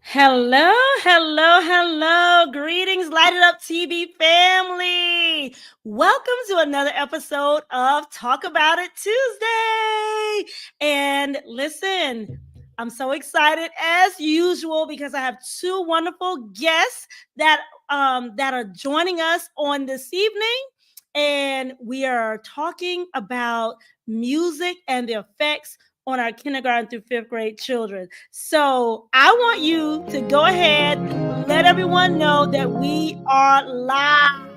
Hello, hello, hello. Greetings, Light It Up TV family. Welcome to another episode of Talk About It Tuesday. And listen, I'm so excited as usual because I have two wonderful guests that are joining us on this evening. And we are talking about music and the effects on our kindergarten through fifth grade children. So I want you to go ahead, let everyone know that we are live.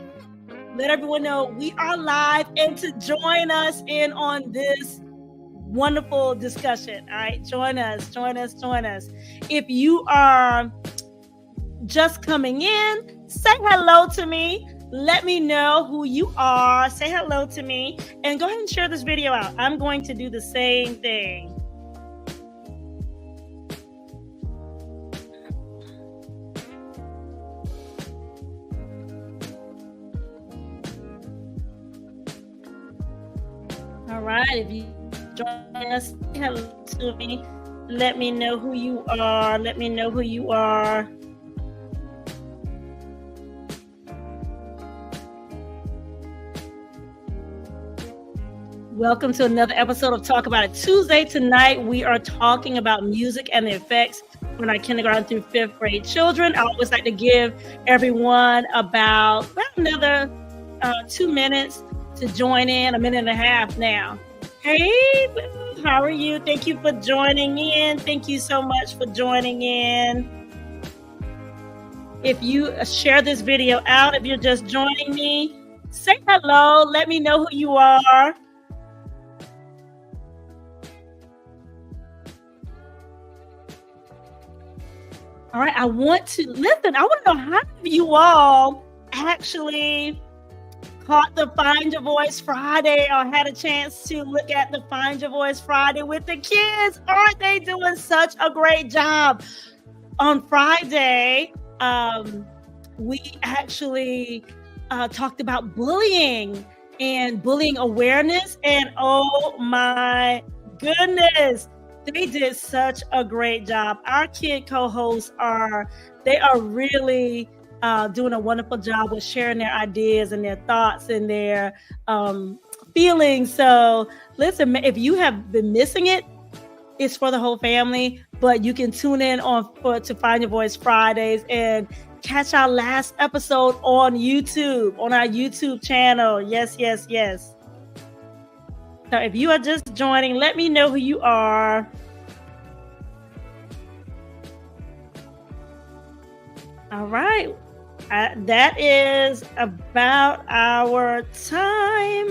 Let everyone know we are live and to join us in on this wonderful discussion. All right, join us. If you are just coming in, say hello to me. Let me know who you are. Say hello to me and go ahead and share this video out. I'm going to do the same thing. All right, if you join us, say hello to me. Let me know who you are. Welcome to another episode of Talk About It Tuesday. Tonight, we are talking about music and the effects on our kindergarten through fifth grade children. I always like to give everyone about another 2 minutes to join in, a minute and a half now. Hey, how are you? Thank you for joining in. Thank you so much for joining in. If you share this video out, if you're just joining me, say hello. Let me know who you are. All right, I want to know how many of you all actually caught the Find Your Voice Friday or had a chance to look at the Find Your Voice Friday with the kids. Aren't they doing such a great job? On Friday, we actually talked about bullying and bullying awareness. And oh my goodness, they did such a great job. Our kid co-hosts are really doing a wonderful job with sharing their ideas and their thoughts and their feelings. So listen, if you have been missing it, it's for the whole family, but you can tune in to Find Your Voice Fridays and catch our last episode on YouTube, on our YouTube channel. Yes. So if you are just joining, let me know who you are. All right. That is about our time.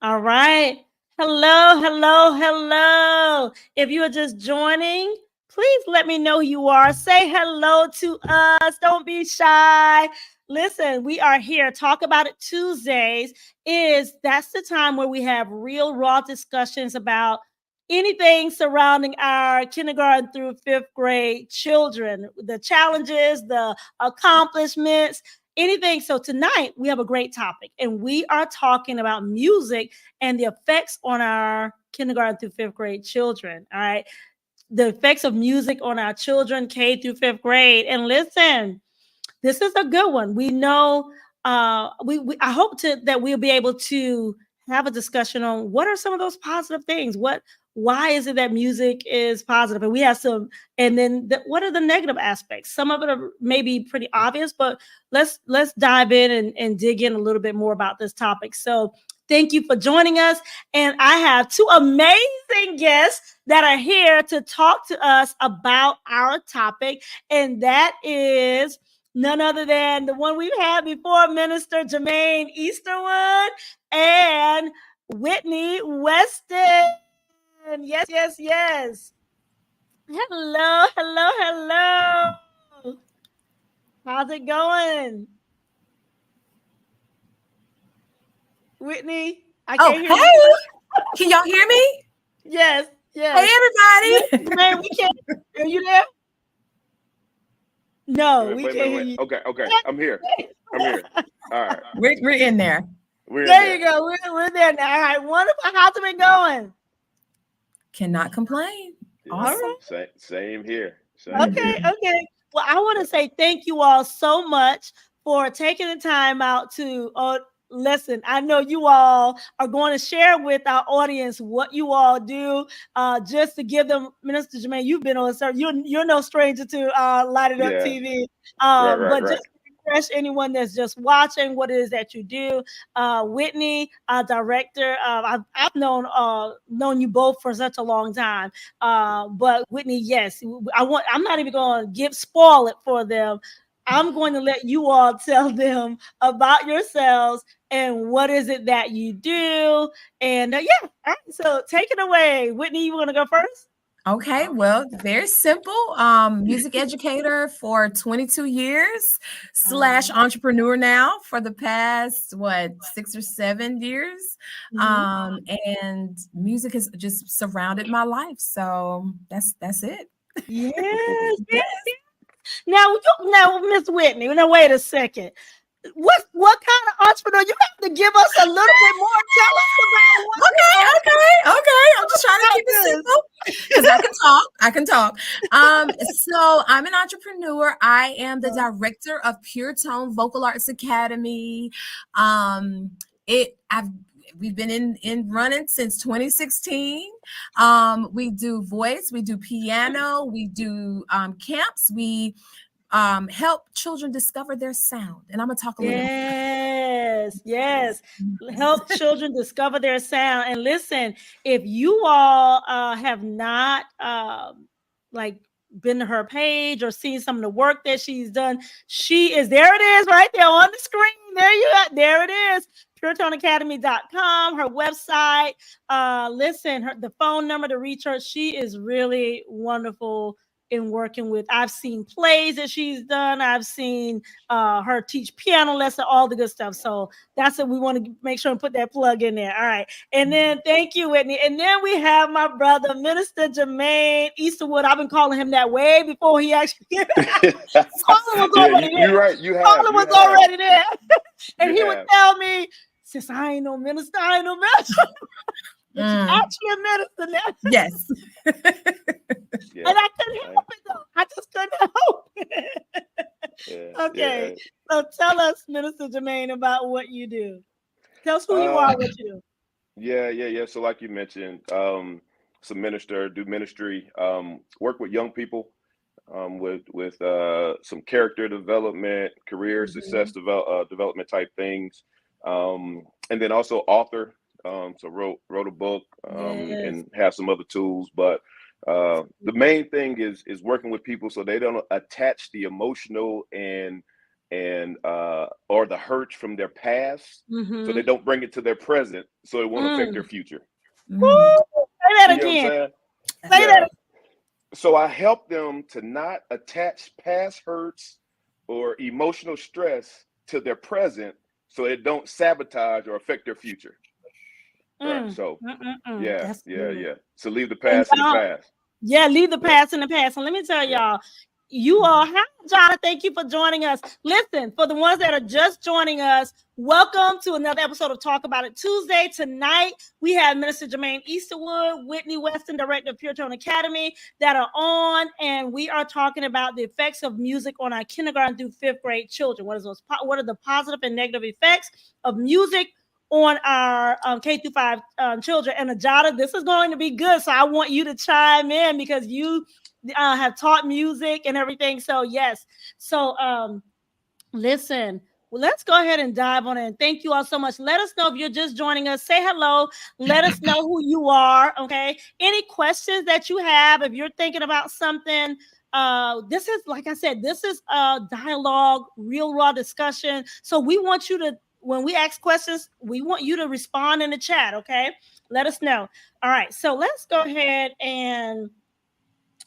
All right. Hello. If you are just joining, please let me know who you are. Say hello to us. Don't be shy. Listen, we are here. Talk About It Tuesdays that's the time where we have real raw discussions about anything surrounding our kindergarten through fifth grade children, the challenges, the accomplishments, anything. So tonight we have a great topic and we are talking about music and the effects on our kindergarten through fifth grade children. All right. The effects of music on our children, K through fifth grade. And listen, this is a good one. We know, I hope that we'll be able to have a discussion on what are some of those positive things. Why is it that music is positive? And we have some, and then what are the negative aspects? Some of it are maybe pretty obvious, but let's dive in and dig in a little bit more about this topic. So thank you for joining us. And I have two amazing guests that are here to talk to us about our topic. And that is none other than the one we've had before, Minister Jermaine Easterwood and Whitney Weston. Yes. Hello. How's it going? Whitney, I can't hear you. Can y'all hear me? Yes. Hey, everybody. Man, we can't. Are you there? No, we can't hear you. Okay. I'm here. All right. We're in there. There you go. We're there now. All right. Wonderful. How's it been going? Cannot complain. Yeah. Awesome. Same here. Same Okay, here. okay. Well, I want to say thank you all so much for taking the time out to listen. I know you all are going to share with our audience what you all do, just to give them, Minister Jermaine, you've been on, sir. You're no stranger to Light It Up Yeah. TV. Right. But just to refresh anyone that's just watching what it is that you do. Whitney, director, I've known you both for such a long time. But Whitney, yes, I'm not even going to spoil it for them. I'm going to let you all tell them about yourselves and what is it that you do. And yeah, all right, so take it away. Whitney, you want to go first? Okay, well, very simple. Music educator for 22 years / entrepreneur now for the past 6 or 7 years. And music has just surrounded my life. So that's it. Yes. Now, Miss Whitney, now wait a second. What kind of entrepreneur? You have to give us a little bit more. Tell us about what. Okay. I'm just trying to keep it simple because I can talk. So I'm an entrepreneur. I am the director of Pure Tone Vocal Arts Academy. We've been in running since 2016. We do voice, we do piano, we do camps, we help children discover their sound. And I'm gonna talk a little bit. Yes. Help children discover their sound. And listen, if you all have not been to her page or seen some of the work that she's done, there it is right there on the screen. There it is. PureToneAcademy.com, her website. Listen, the phone number to reach her. She is really wonderful in working with. I've seen plays that she's done. I've seen her teach piano lesson, all the good stuff. So that's what we want to make sure and put that plug in there. All right. And then thank you, Whitney. And then we have my brother, Minister Jermaine Easterwood. I've been calling him that way before he actually Colin was already there. You're right. Colin was already there. And he would tell me, "Sis, I ain't no minister, I ain't no minister." Actually a minister now. Yes. And I couldn't help it though. I just couldn't help it. Okay. So tell us, Minister Jermaine, about what you do. Tell us who you are, what you do. Yeah. So like you mentioned, some minister, do ministry, work with young people, with some character development, career success development type things. And then also author. So wrote a book, and have some other tools, but the main thing is working with people so they don't attach the emotional and or the hurt from their past, so they don't bring it to their present, so it won't affect their future. Woo! Say that again. Say that. So I help them to not attach past hurts or emotional stress to their present, so it don't sabotage or affect their future. Right. So yeah. So leave the past in the past. Yeah, leave the past in the past. And let me tell y'all, you all, hi, John, thank you for joining us. Listen, for the ones that are just joining us, welcome to another episode of Talk About It Tuesday. Tonight, we have Minister Jermaine Easterwood, Whitney Weston, Director of Pure Tone Academy, that are on, and we are talking about the effects of music on our kindergarten through 5th grade children. What are the positive and negative effects of music on our K-5 children? And Ajada, this is going to be good. So I want you to chime in because you have taught music and everything. So yes. So listen, well, let's go ahead and dive on it. And thank you all so much. Let us know if you're just joining us. Say hello. Let us know who you are. Okay. Any questions that you have, if you're thinking about something, this is, like I said, this is a dialogue, real raw discussion. So we want you to, when we ask questions, we want you to respond in the chat, okay? Let us know. All right, so let's go ahead and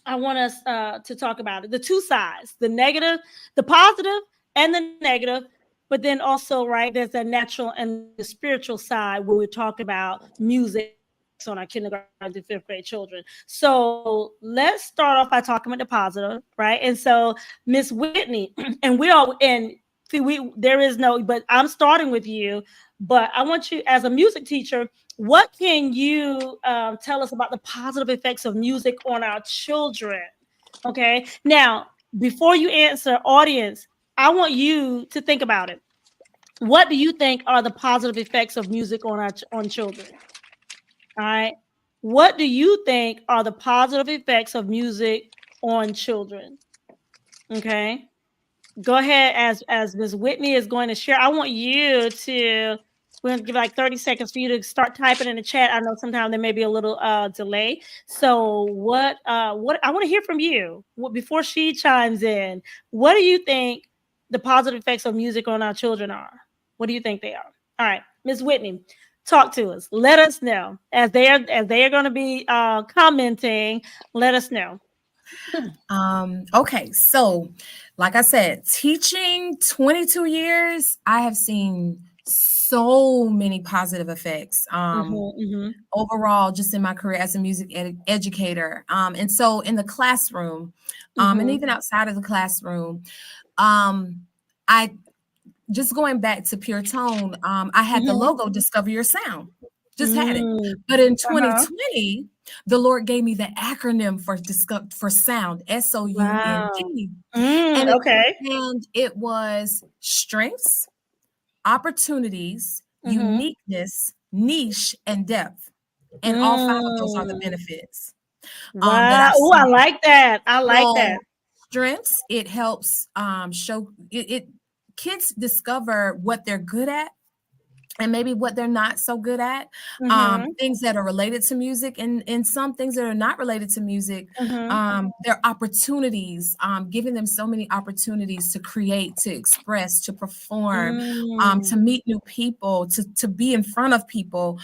I want us to talk about it. The two sides, the negative, the positive and the negative, but then also, right, there's the natural and the spiritual side where we're talking about music on our kindergarten to 5th grade children. So let's start off by talking about the positive, right? And so Miss Whitney, and there is no, but I'm starting with you. But I want you, as a music teacher, what can you tell us about the positive effects of music on our children? Okay. Now, before you answer, audience, I want you to think about it. What do you think are the positive effects of music on on children? All right. What do you think are the positive effects of music on children? Okay. Go ahead, as Ms. Whitney is going to share. I want you to, we're going to give like 30 seconds for you to start typing in the chat. I know sometimes there may be a little delay. So what I want to hear from you before she chimes in. What do you think the positive effects of music on our children are? What do you think they are? All right, Ms. Whitney, talk to us. Let us know as they are going to be commenting. Let us know. Okay, so like I said, teaching 22 years, I have seen so many positive effects. Overall, just in my career as a music educator. And so in the classroom, and even outside of the classroom, I just going back to Pure Tone, I had the logo Discover Your Sound. Just had it. But in 2020, the Lord gave me the acronym for sound, SOUND. And it was strengths, opportunities, uniqueness, niche, and depth. And all 5 of those are the benefits. Wow. Oh, I like that. I like that. Strengths, it helps show it kids discover what they're good at and maybe what they're not so good at, things that are related to music and some things that are not related to music. Their opportunities, giving them so many opportunities to create, to express, to perform, to meet new people, to be in front of people.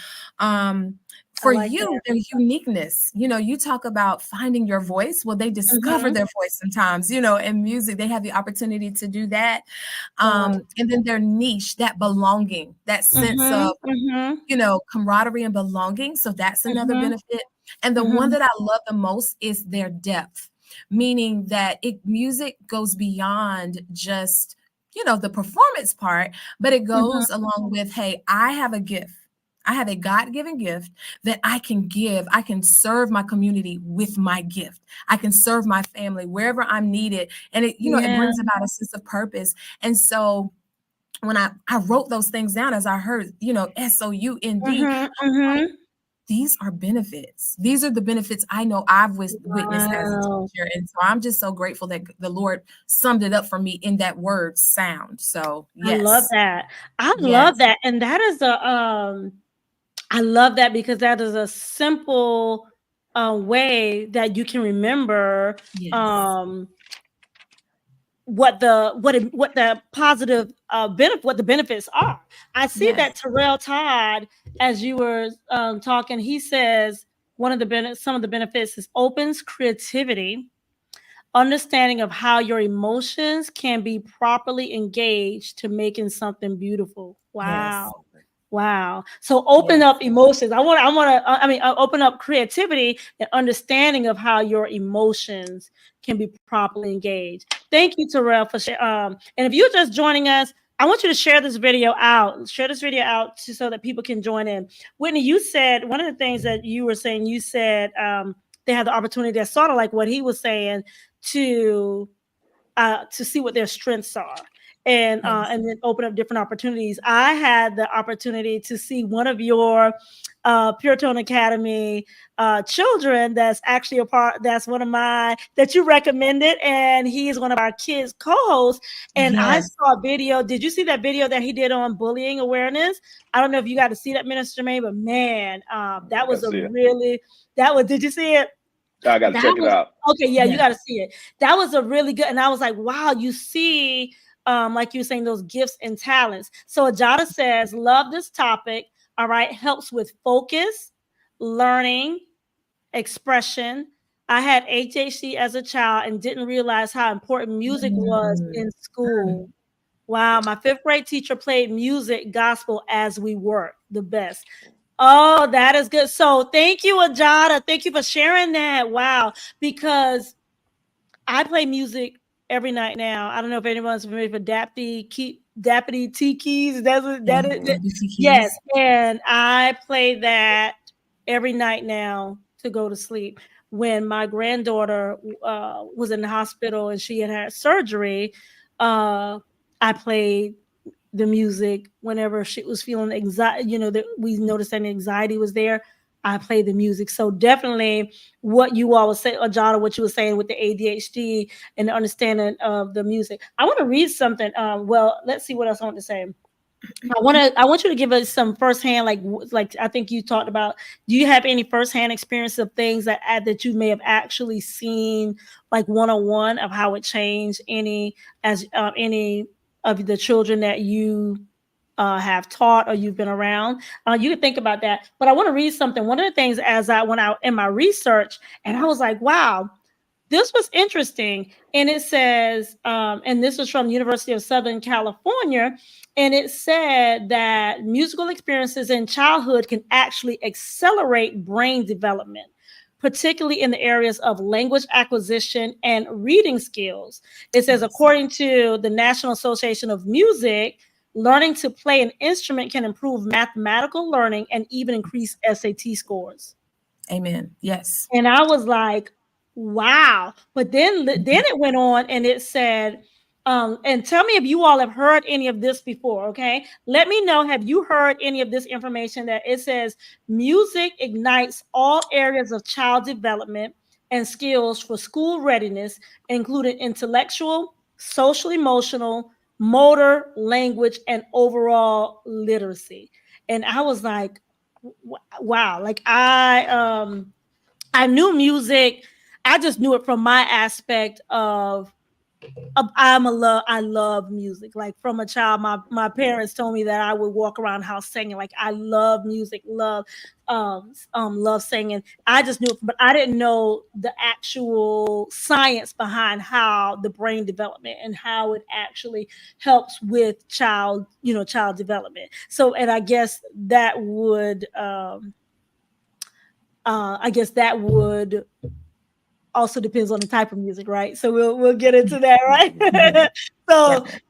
For you, their uniqueness, you talk about finding your voice. Well, they discover their voice sometimes, in music, they have the opportunity to do that. And then their niche, that belonging, that sense of, camaraderie and belonging. So that's another benefit. And the one that I love the most is their depth, meaning that music goes beyond just, the performance part, but it goes along with, hey, I have a gift. I have a God-given gift that I can give. I can serve my community with my gift. I can serve my family wherever I'm needed. And it brings about a sense of purpose. And so when I wrote those things down, as I heard, SOUND, these are benefits. These are the benefits I know I've witnessed as a teacher. And so I'm just so grateful that the Lord summed it up for me in that word sound. So yes. I love that. Love that. And that is I love that because that is a simple way that you can remember what the positive what the benefits are. I see that Terrell Todd, as you were talking, he says some of the benefits is opens creativity, understanding of how your emotions can be properly engaged to making something beautiful. Wow. Yes. Wow. So open up emotions. Open up creativity and understanding of how your emotions can be properly engaged. Thank you, Terrell, for sharing. And if you're just joining us, I want you to share this video out. Share this video out so that people can join in. Whitney, you said one of the things that you were saying, you said they had the opportunity, that's sort of like what he was saying, to see what their strengths are. And then open up different opportunities. I had the opportunity to see one of your Pure Tone Academy children that's actually that's one of that you recommended, and he's one of our kids co-hosts. And I saw a video. Did you see that video that he did on bullying awareness? I don't know if you got to see that, Minister May, but man, that was did you see it? I got to check it out. Okay, yeah, you got to see it. That was a really good, and I was like, wow, you see, like you were saying, those gifts and talents. So Ajada says, love this topic. All right, helps with focus, learning, expression. I had HHC as a child and didn't realize how important music was in school. Wow, my 5th grade teacher played music, gospel as we worked. The best. Oh, that is good. So thank you, Ajada. Thank you for sharing that. Wow. Because I play music every night now. I don't know if anyone's familiar with Dappity T Keys. Yeah, That WT yes. keys. And I play that every night now to go to sleep. When my granddaughter was in the hospital and she had had surgery, I played the music whenever she was feeling anxiety, that we noticed that anxiety was there. I play the music. So definitely what you all was saying, Ajana, what you were saying with the ADHD and the understanding of the music. I want to read something. Well, let's see what else I want to say. I want you to give us some firsthand, like I think you talked about. Do you have any firsthand experience of things that you may have actually seen, like 101 of how it changed any of the children that you have taught or you've been around? You can think about that. But I want to read something. One of the things as I went out in my research, and I was like, wow, this was interesting. And it says, and this was from University of Southern California, and it said that musical experiences in childhood can actually accelerate brain development, particularly in the areas of language acquisition and reading skills. It says, Yes. according to the National Association of Music, learning to play an instrument can improve mathematical learning and even increase SAT scores. Amen. Yes. And I was like, wow. But then Mhm. it went on and it said, and tell me if you all have heard any of this before, okay? Let me know, have you heard any of this information that it says music ignites all areas of child development and skills for school readiness, including intellectual, social, emotional, motor, language, and overall literacy. And I was like, wow, like I knew music. I just knew it from my aspect of I love music. Like from a child, my parents told me that I would walk around the house singing. Like I love music, love singing. I just knew it, but I didn't know the actual science behind how the brain development and how it actually helps with child development. So, and I guess that would also depends on the type of music, right? So we'll get into that, right? So Definitely.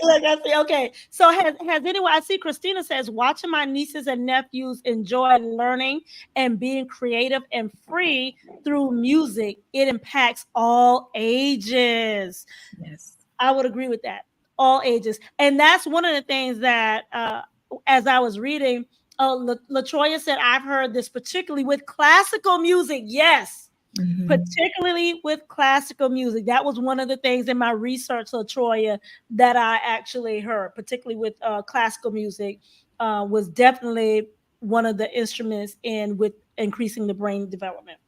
like I say, okay. So has anyone? I see Christina says watching my nieces and nephews enjoy learning and being creative and free through music. It impacts all ages. Yes. I would agree with that. All ages. And that's one of the things that, as I was reading, LaTroya said, I've heard this particularly with classical music. Yes, Mhm. particularly with classical music. That was one of the things in my research, LaTroya, that I actually heard, particularly with classical music, was definitely one of the instruments in with increasing the brain development.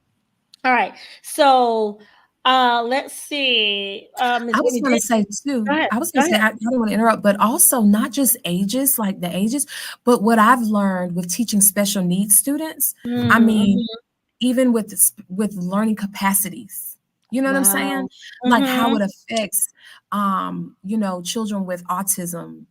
All right. So let's see. Ms. I was Whitney, going to say too, go ahead. I was Go going to say, ahead. I don't want to interrupt, but also not just ages, like the ages, but what I've learned with teaching special needs students, I mean, Mhm. even with learning capacities, you know what I'm saying? Wow. Like how Mhm. it affects, children with autism,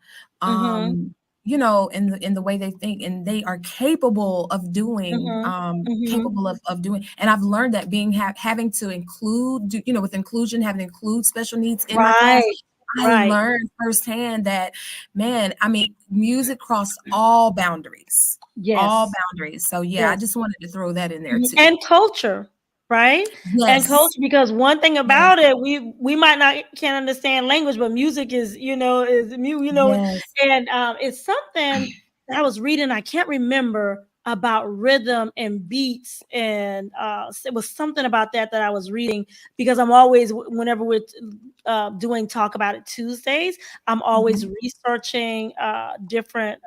Mhm. um, in the way they think, and they are capable of doing, Mhm. Mhm. and I've learned that having to with inclusion, having to include special needs in my class, Right. I Right. learned firsthand that, man, I mean, music crossed all boundaries, all Yes. boundaries. So yeah, I Yes. just wanted to throw that in there Mhm. too. And culture, right? And Yes, culture, because one thing yes, about it, we might not can't understand language, but music is yes. and it's something that I was reading. I can't remember about rhythm and beats, and it was something about that I was reading because I'm always whenever we're doing talk about it Tuesdays, I'm always Mhm. researching different.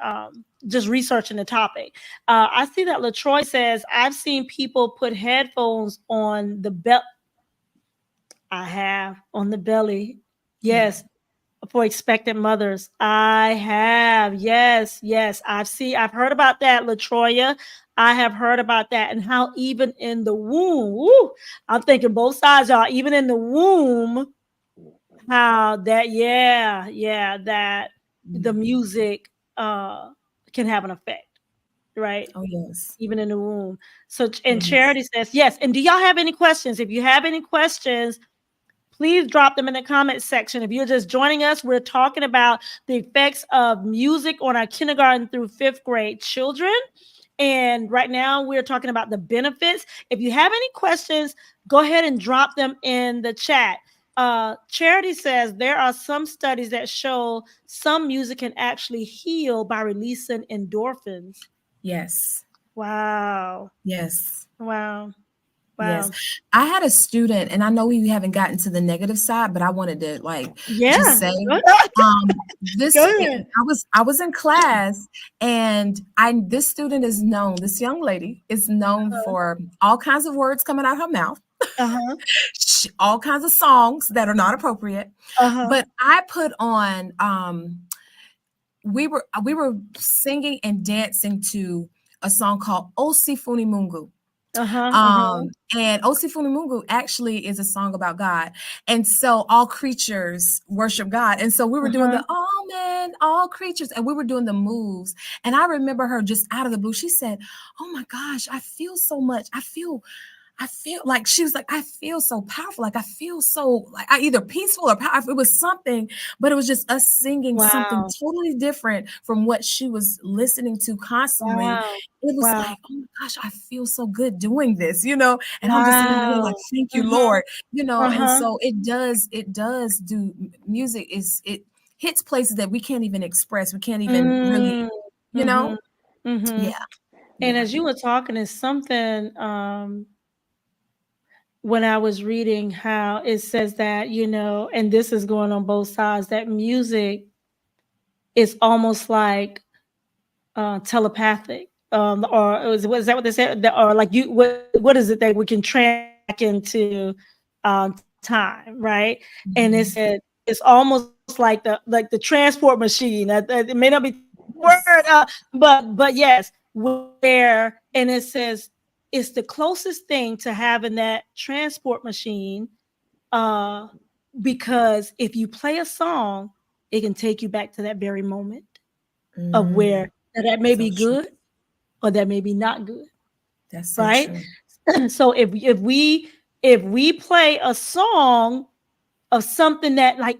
Just researching the topic. I see that LaTroy says, I've seen people put headphones on the belt. I have on the belly. Yeah. Yes, for expectant mothers. I have. Yes, yes. I've heard about that, LaTroya. I have heard about that and how even in the womb, woo, I'm thinking both sides, y'all, even in the womb, how that, that the Mm. music can have an effect, right? Oh, yes. Even in the womb. So, Oh, and yes. Charity says, yes. And do y'all have any questions? If you have any questions, please drop them in the comment section. If you're just joining us, we're talking about the effects of music on our kindergarten through 5th grade children. And right now we're talking about the benefits. If you have any questions, go ahead and drop them in the chat. Charity says there are some studies that show some music can actually heal by releasing endorphins. Yes. Wow. Yes. Wow. Wow. Yes. I had a student, and I know we haven't gotten to the negative side, but I wanted to just say this. I was in class, and this student is known, this young lady is known for all kinds of words coming out her mouth. All kinds of songs that are not appropriate. But I put on we were singing and dancing to a song called Osifuni Mungu. And Osifuni Mungu actually is a song about God. And so all creatures worship God. And so we were doing the all men, all creatures, and we were doing the moves. And I remember her just out of the blue. She said, "Oh my gosh, I feel so much. I feel like," she was like, "I feel so powerful. Like I feel so like I either peaceful or powerful." It was something, but it was just us singing something totally different from what she was listening to constantly. It was like, "Oh my gosh, I feel so good doing this," and I'm just sitting here like, "Thank you, Lord," And so it does do music it hits places that we can't even express. We can't even really, Yeah. And as you were talking, it's something when I was reading how it says that, and this is going on both sides, that music is almost like telepathic. Or was that what they said? Or like what is it that we can track into time, right? And it said it's almost like the transport machine. It may not be word, but yes, where, and it says it's the closest thing to having that transport machine, because if you play a song, it can take you back to that very moment of where that may be good or that may be not good. That's so right. True. So if we play a song of something that like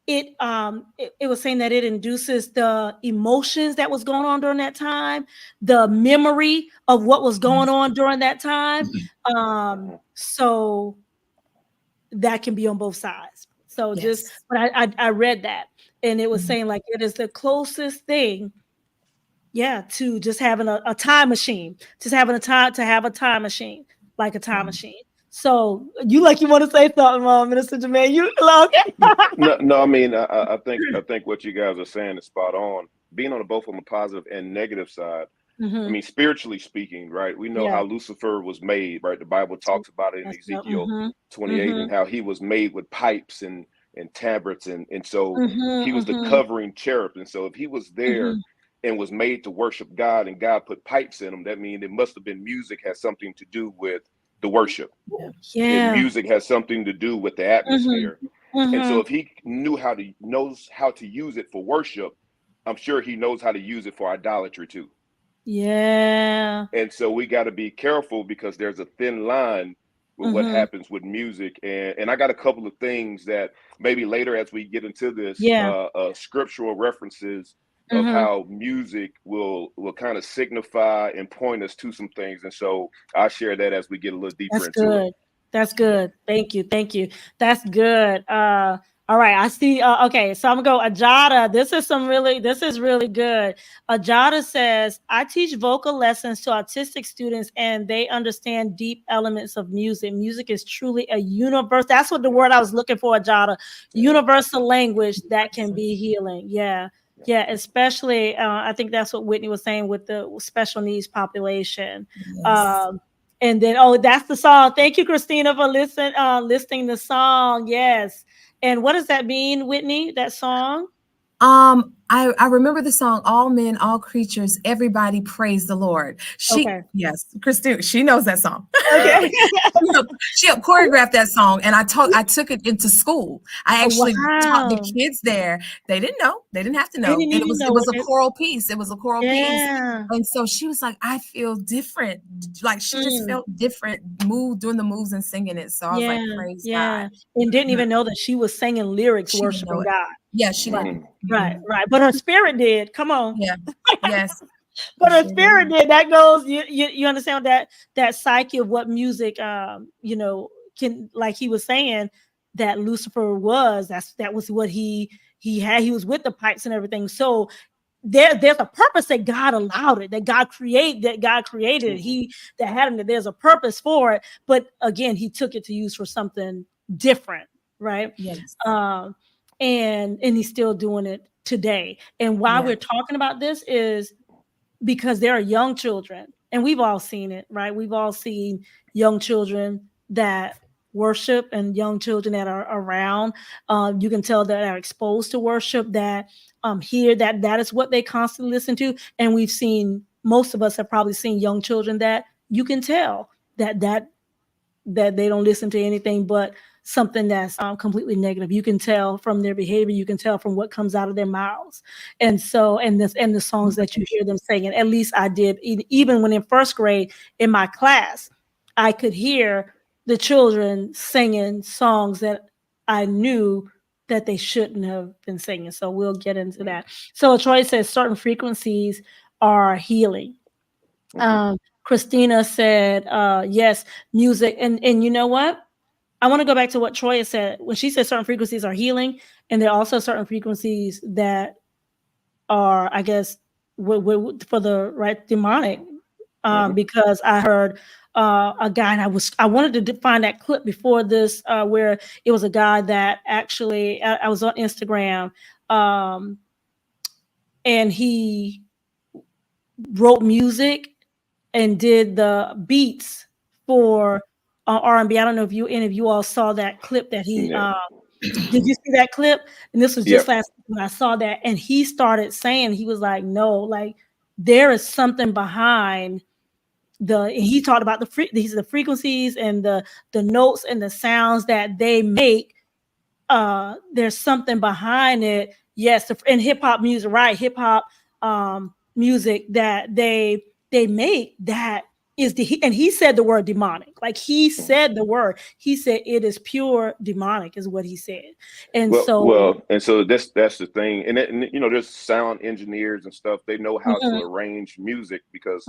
it was saying that it induces the emotions that was going on during that time, the memory of what was going on during that time. So that can be on both sides. So but I read that, and it was saying like it is the closest thing, to just having a time machine, just having a time machine, like a time machine. So you want to say something, Minister Jermaine? You okay? No. I mean, I think what you guys are saying is spot on. Being on both on the positive and negative side. I mean, spiritually speaking, right? We know how Lucifer was made, right? The Bible talks about it in Ezekiel 28, and how he was made with pipes and tabrets, and so he was the covering cherub. And so if he was there and was made to worship God, and God put pipes in him, that means it must have been music has something to do with the worship. And music has something to do with the atmosphere. And so if he knows how to use it for worship, I'm sure he knows how to use it for idolatry too. And so we got to be careful, because there's a thin line with what happens with music. And I got a couple of things that maybe later, as we get into this, scriptural references of how music will kind of signify and point us to some things. And so I'll share that as we get a little deeper into it. That's good. Thank you. That's good. All right. I see. Okay. So I'm going to go. Ajada, this is really good. Ajada says, I teach vocal lessons to autistic students, and they understand deep elements of music. Music is truly a universe. That's what the word I was looking for, Ajada. Universal language that can be healing. Yeah. Especially, I think that's what Whitney was saying with the special needs population. And then, that's the song. Thank you, Christina, for listing the song. Yes. And what does that mean, Whitney, that song? I remember the song "All Men, All Creatures, Everybody Praise the Lord." Yes, Christine, she knows that song. Okay. She helped choreograph that song, and I took it into school. I actually taught the Wow. kids there. They didn't know. They didn't have to know. didn't And even it know was what a it- choral piece. It was a choral piece. Yeah. And so she was like, I feel different. Like she just Mm. felt different doing the moves and singing it. So I was like, praise Yeah. God. And didn't Yeah. even know that she was singing lyrics She didn't know worshiping it. God. Yeah, she Right. didn't. Right. But her spirit did. Come on. Yeah. Yes. But her Sure spirit did. did. That goes, you understand that psyche of what music can, like he was saying, that Lucifer was, that was what he had. He was with the pipes and everything. So there's a purpose that God allowed it, that God created it. He that had him, that there's a purpose for it. But again, he took it to use for something different, right? Yes. And he's still doing it today. And why Yeah. we're talking about this is because there are young children, and we've all seen it, right? We've all seen young children that worship and young children that are around. You can tell that are exposed to worship, that hear that is what they constantly listen to. And we've seen, most of us have probably seen young children that you can tell that they don't listen to anything but something that's completely negative. You can tell from their behavior. You can tell from what comes out of their mouths. And so, and the songs that you hear them singing, at least I did, even when in first grade in my class, I could hear the children singing songs that I knew that they shouldn't have been singing. So we'll get into that. So Troy says certain frequencies are healing. Christina said, yes, music. And you know what? I want to go back to what Troy said when she said certain frequencies are healing, and there are also certain frequencies that are, I guess, for the right demonic. Because I heard a guy, and I wanted to find that clip before this, where it was a guy that actually I was on Instagram, and he wrote music and did the beats for R&B. I don't know if any of you all saw that clip that he did. You see that clip? And this was just last week when I saw that, and he started saying, he was like, no, like there is something behind he talked about the frequencies and the notes and the sounds that they make. There's something behind it. Yes, in hip hop music, right? Hip hop music that they make, that is and he said the word demonic. Like he said the word. He said it is pure demonic, is what he said. And and so that's the thing. And there's sound engineers and stuff. They know how to arrange music, because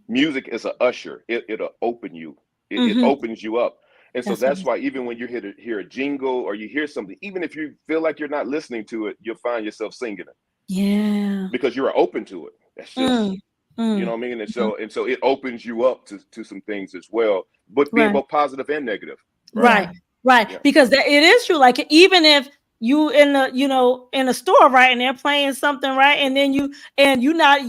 music is an usher. It'll open you. It opens you up. And so that's why even when you hear a jingle or you hear something, even if you feel like you're not listening to it, you'll find yourself singing it. Yeah. Because you're open to it. That's just, you know what I mean? And so it opens you up to some things as well, but being both positive and negative. Right. Yeah. Because it is true. Like even if you in a store, right, and they're playing something, right, and then you not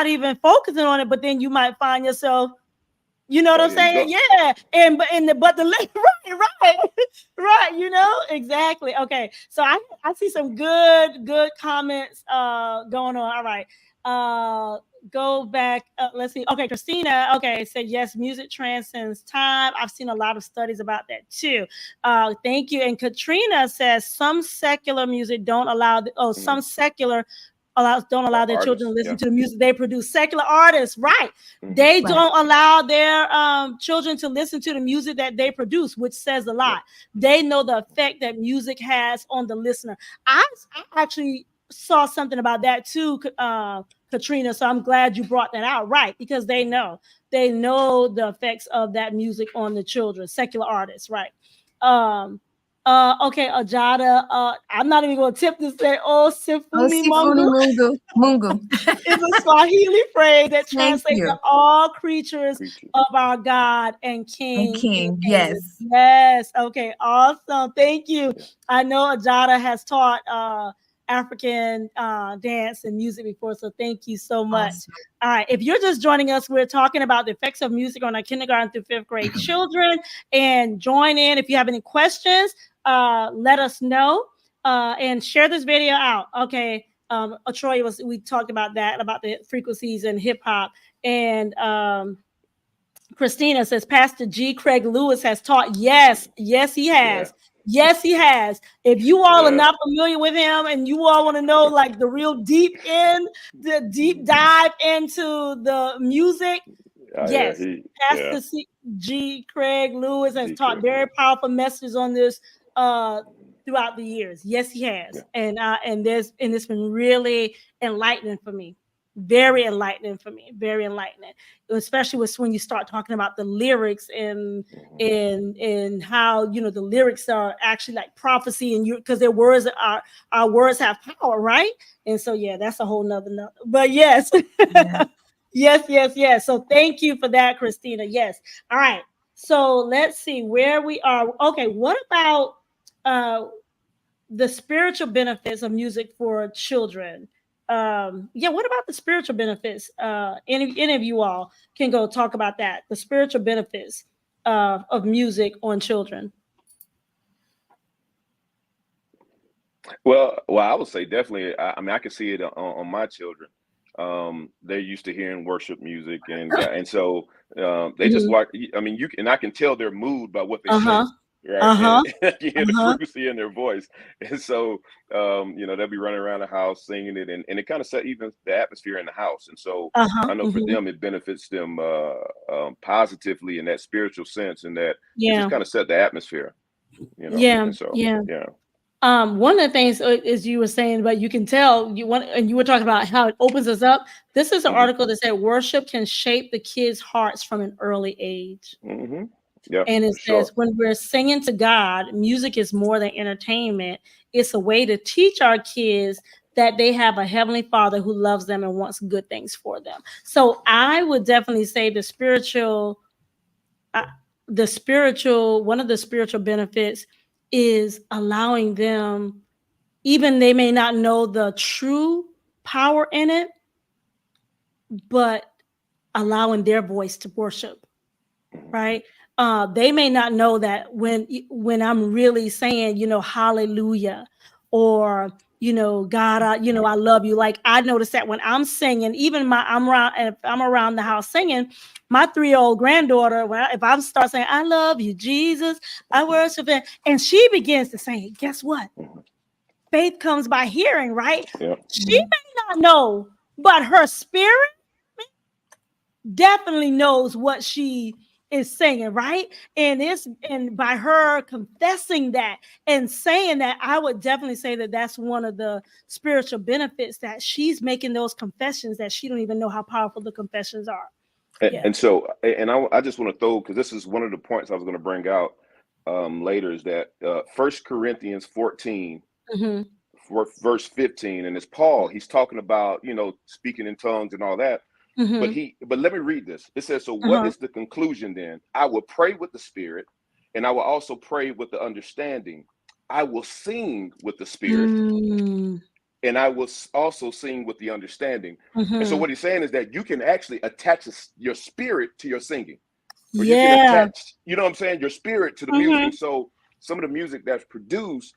even focusing on it, but then you might find yourself, you know what I'm saying? Yeah. But the right, exactly. Okay. So I see some good comments going on. All right. Go back. Let's see. Okay, Christina. Okay, said yes. Music transcends time. I've seen a lot of studies about that too. Thank you. And Katrina says some secular music don't allow. Some secular don't allow their children to listen to the music they produce. Secular artists, right? They don't allow their children to listen to the music that they produce, which says a lot. They know the effect that music has on the listener. I actually saw something about that too, Katrina. So I'm glad you brought that out, right? Because they know the effects of that music on the children, secular artists, right? Okay, Ajada. I'm not even going to tip to say, Sifuni Mungu. It's a Swahili phrase that translates to all creatures of our God and King. Yes. Yes. Okay, awesome. Thank you. I know Ajada has taught African dance and music before, so thank you so much. Awesome. All right, if you're just joining us, we're talking about the effects of music on our kindergarten through 5th grade children. And join in if you have any questions. Let us know. and share this video out. Okay. Troy we talked about that, about the frequencies in hip hop. And Christina says, Pastor G. Craig Lewis has taught. Yes, yes, he has. Yes, he has. If you all are not familiar with him and you all want to know like the real deep dive into the music, yes, Pastor G. Craig Lewis has taught very powerful messages on this throughout the years. Yes, he has. And it's been really enlightening for me. Very enlightening for me. Very enlightening, especially when you start talking about the lyrics and how the lyrics are actually like prophecy, and because their words our words have power, right? And so that's a whole nother. But yes, yes. So thank you for that, Christina. Yes. All right. So let's see where we are. Okay. What about the spiritual benefits of music for children? What about the spiritual benefits? Any of you all can go talk about that, the spiritual benefits of music on children. Well, I would say definitely. I mean, I can see it on my children. They're used to hearing worship music, and so they just like. I mean, I can tell their mood by what they say. Right. You hear the frequency in their voice. And so, they'll be running around the house singing it, and it kind of set even the atmosphere in the house. And so I know for them, it benefits them positively in that spiritual sense, and that it just kind of set the atmosphere, And so, one of the things is you were saying, but you can tell you were talking about how it opens us up. This is an article that said worship can shape the kids' hearts from an early age. Yeah, and it says when we're singing to God, music is more than entertainment. It's a way to teach our kids that they have a heavenly Father who loves them and wants good things for them. So I would definitely say one of the spiritual benefits is allowing them, even they may not know the true power in it, but allowing their voice to worship, right? They may not know that when I'm really saying, hallelujah, or, God, I love you. Like I noticed that when I'm singing, even if I'm around the house singing, my 3-year-old granddaughter, if I start saying, I love you, Jesus, I worship him, and she begins to sing it, guess what? Faith comes by hearing, right? She may not know, but her spirit definitely knows what she is saying, right? And by her confessing that and saying that, I would definitely say that that's one of the spiritual benefits, that she's making those confessions that she don't even know how powerful the confessions are. And so, I just want to throw, because this is one of the points I was going to bring out later, is that 1 Corinthians 14, verse 15, and it's Paul. He's talking about, speaking in tongues and all that. But let me read this. It says, so what is the conclusion then? I will pray with the spirit, and I will also pray with the understanding. I will sing with the spirit, and I will also sing with the understanding. And so what he's saying is that you can actually attach your spirit to your singing. Or you can attach, your spirit to the music. So some of the music that's produced,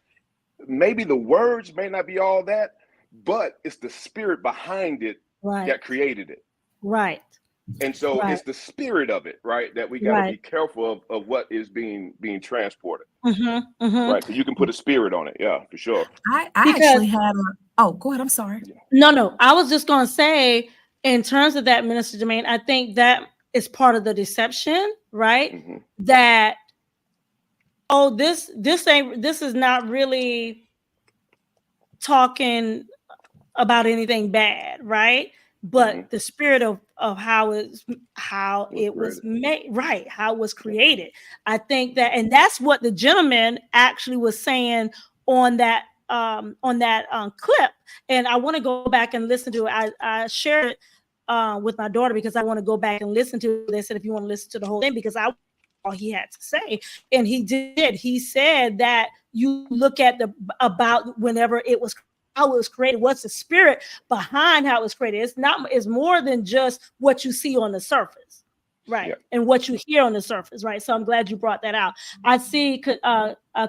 maybe the words may not be all that, but it's the spirit behind it that created it. Right. And so it's the spirit of it, right, that we got to be careful of what is being transported. Right. So you can put a spirit on it. Yeah, for sure. I actually had go ahead. I'm sorry. No. I was just going to say, in terms of that, Minister Jermaine, I think that is part of the deception, right? That, this is not really talking about anything bad, right? But the spirit of how it was made, right? How it was created. I think that, and that's what the gentleman actually was saying on that clip. And I want to go back and listen to it. I shared it with my daughter because I want to go back and listen to this. And if you want to listen to the whole thing, because all he had to say, and he did. He said that you look at about whenever it was, how it was created, what's the spirit behind how it was created. It's more than just what you see on the surface, right? And what you hear on the surface, right? So I'm glad you brought that out. I see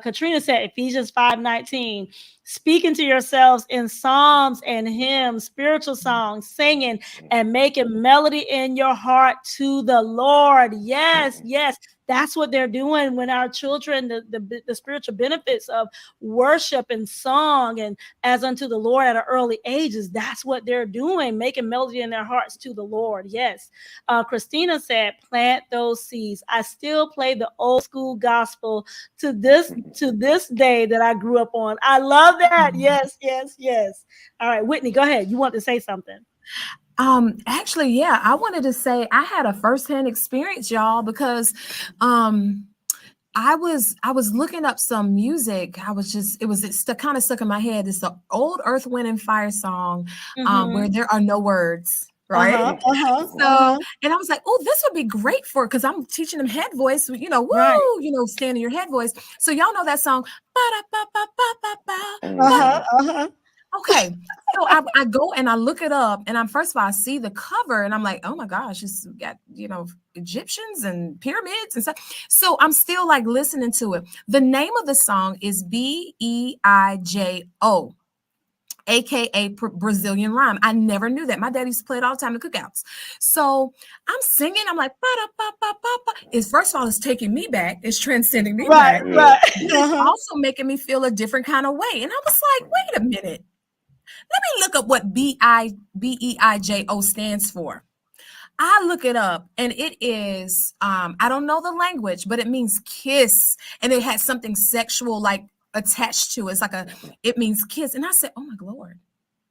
Katrina said Ephesians 5:19, speaking to yourselves in psalms and hymns, spiritual songs, singing and making melody in your heart to the Lord. Yes, yes. That's what they're doing when our children, the spiritual benefits of worship and song and as unto the Lord at an early ages. That's what they're doing, making melody in their hearts to the Lord. Yes. Christina said, plant those seeds. I still play the old school gospel to this day that I grew up on. I love that. Yes, yes, yes. All right, Whitney, go ahead. You want to say something? Actually, yeah, I wanted to say I had a firsthand experience, y'all, because I was looking up some music. It's kind of stuck in my head. It's the old Earth, Wind and Fire song, where there are no words. Right. And I was like, oh, this would be great for, because I'm teaching them head voice, woo, stand in your head voice. So y'all know that song. Okay, so I go and I look it up, and first of all, I see the cover, and I'm like, oh my gosh, it's got Egyptians and pyramids and stuff. So I'm still like listening to it. The name of the song is Beijo, aka Brazilian rhyme. I never knew that. My dad used to play it all the time at cookouts. So I'm singing. I'm like, first of all, it's taking me back. It's transcending me back. Right. It's also making me feel a different kind of way. And I was like, wait a minute. Let me look up what Beijo stands for. I look it up, and it is, I don't know the language, but it means kiss. And it has something sexual like attached to it. It means kiss. And I said, oh my Lord.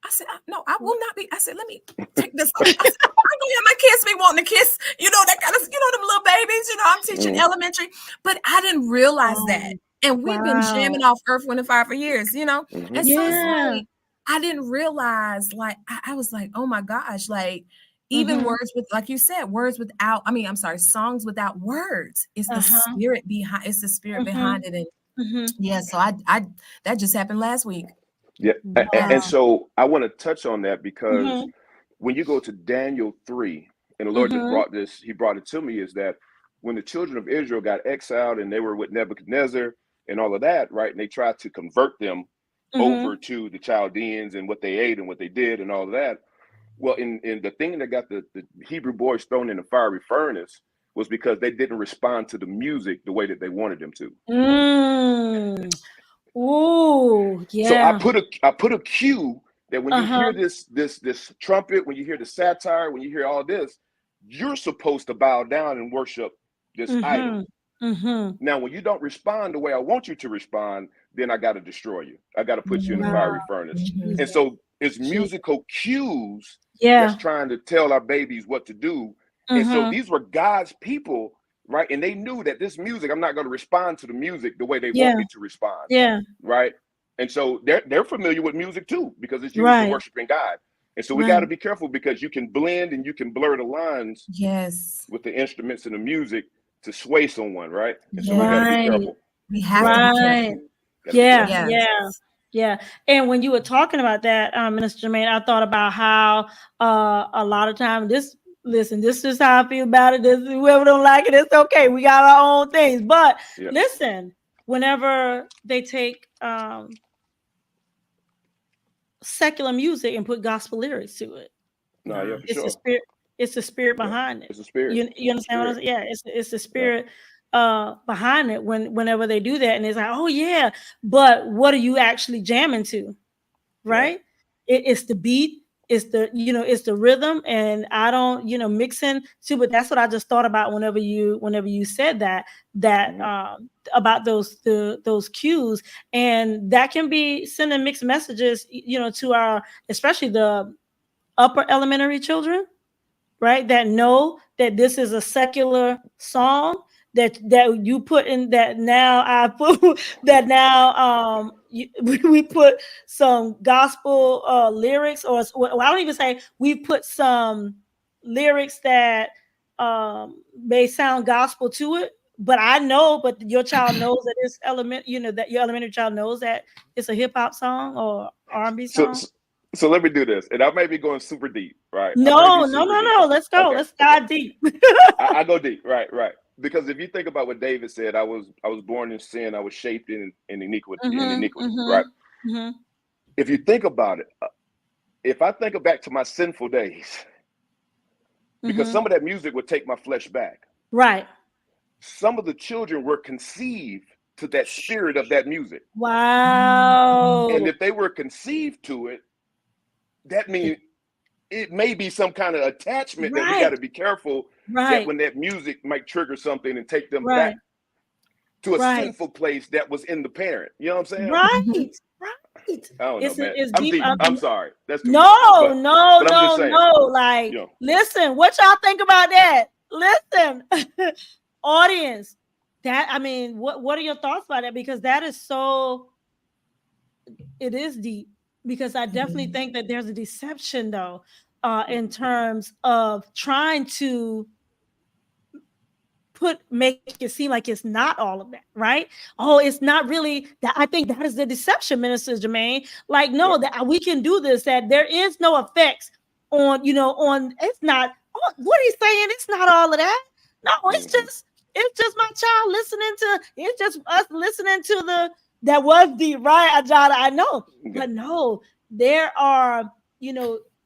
I said, no, I will not be. I said, let me take this off. I said, I'm gonna have my kids be wanting to kiss, that kind of, them little babies, I'm teaching elementary, but I didn't realize that. And we've been jamming off Earth, Wind and Fire for years, And so it's like, I didn't realize, like, I was like, oh my gosh, like, even words with, like you said, songs without words. It's the spirit behind. It's the spirit behind it, and yeah. So I that just happened last week. Yeah, and so I want to touch on that because when you go to Daniel 3, and the Lord just brought this, He brought it to me, is that when the children of Israel got exiled and they were with Nebuchadnezzar and all of that, right? And they tried to convert them over to the Chaldeans and what they ate and what they did and all of that. Well, in the thing that got the Hebrew boys thrown in the fiery furnace was because they didn't respond to the music the way that they wanted them to. Ooh, yeah. So I put a cue that when you hear this trumpet, when you hear the satire, when you hear all this, you're supposed to bow down and worship this idol. Now, when you don't respond the way I want you to respond, then I got to destroy you. I got to put you in the fiery furnace. And so it's musical cues that's trying to tell our babies what to do. And so these were God's people, right? And they knew that this music, I'm not going to respond to the music the way they want me to respond. Yeah. Right. And so they're familiar with music too, because it's used for worshiping God. And so we got to be careful, because you can blend and you can blur the lines with the instruments and the music to sway someone, right? And so we got to be careful. We have to be careful. Yeah. And when you were talking about that, Minister Jermaine, I thought about how a lot of times this is how I feel about it. This, whoever don't like it, it's okay. We got our own things. But listen, whenever they take secular music and put gospel lyrics to it, it's the spirit. It's the spirit behind it. It's the spirit. You understand what I'm saying? Yeah, it's the spirit behind it. Whenever they do that, and it's like, oh yeah, but what are you actually jamming to, right? It's the beat, it's the rhythm, and I don't mixing too. But that's what I just thought about whenever you said that about those cues, and that can be sending mixed messages, to our, especially the upper elementary children. Right, that know that this is a secular song that you put in, that now I put that now we put some gospel lyrics, or well, I don't even say we put some lyrics that may sound gospel to it, but your child knows that it's that your elementary child knows that it's a hip hop song or R&B song. So let me do this, and I may be going super deep, right? No. Let's go. Okay. Let's dive deep. I go deep, right. because if you think about what David said, I was born in sin, I was shaped in iniquity, right? Mm-hmm. If you think about it, if I think back to my sinful days, because some of that music would take my flesh back. Right. Some of the children were conceived to that spirit of that music. Wow. And if they were conceived to it, that means it may be some kind of attachment that we got to be careful that when that music might trigger something and take them back to a sinful place that was in the parent. You know what I'm saying? Right. I don't know, man. It's I'm deep. deep. I'm sorry. That's too no. But I'm just saying, Like, listen, what y'all think about that? Listen, audience. What are your thoughts about that? Because that is it is deep. Because I definitely think that there's a deception, though, in terms of trying to make it seem like it's not all of that, right? Oh, it's not really that. I think that is the deception, Minister Jermaine. Like, no, that we can do this, that there is no effects on, it's not, what he's saying, it's not all of that. No, it's just my child listening to, it's just us listening to that was the right, Ajada, I know. But no, there are,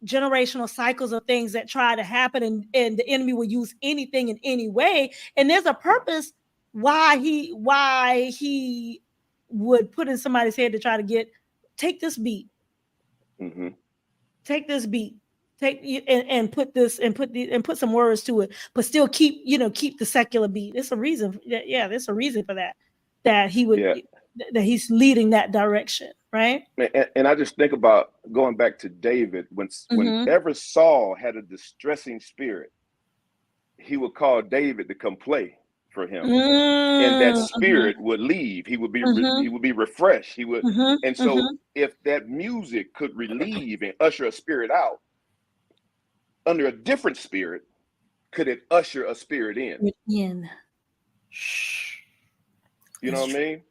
generational cycles of things that try to happen, and the enemy will use anything in any way. And there's a purpose why he would put in somebody's head to try to take this beat, take this beat, and put some words to it, but still keep the secular beat. It's a reason. Yeah, there's a reason for that he would that he's leading that direction. Right. And I just think about going back to David, whenever Saul had a distressing spirit, he would call David to come play for him. And that spirit would leave. He would be refreshed. He would. And so if that music could relieve and usher a spirit out under a different spirit, could it usher a spirit in? You know what I mean?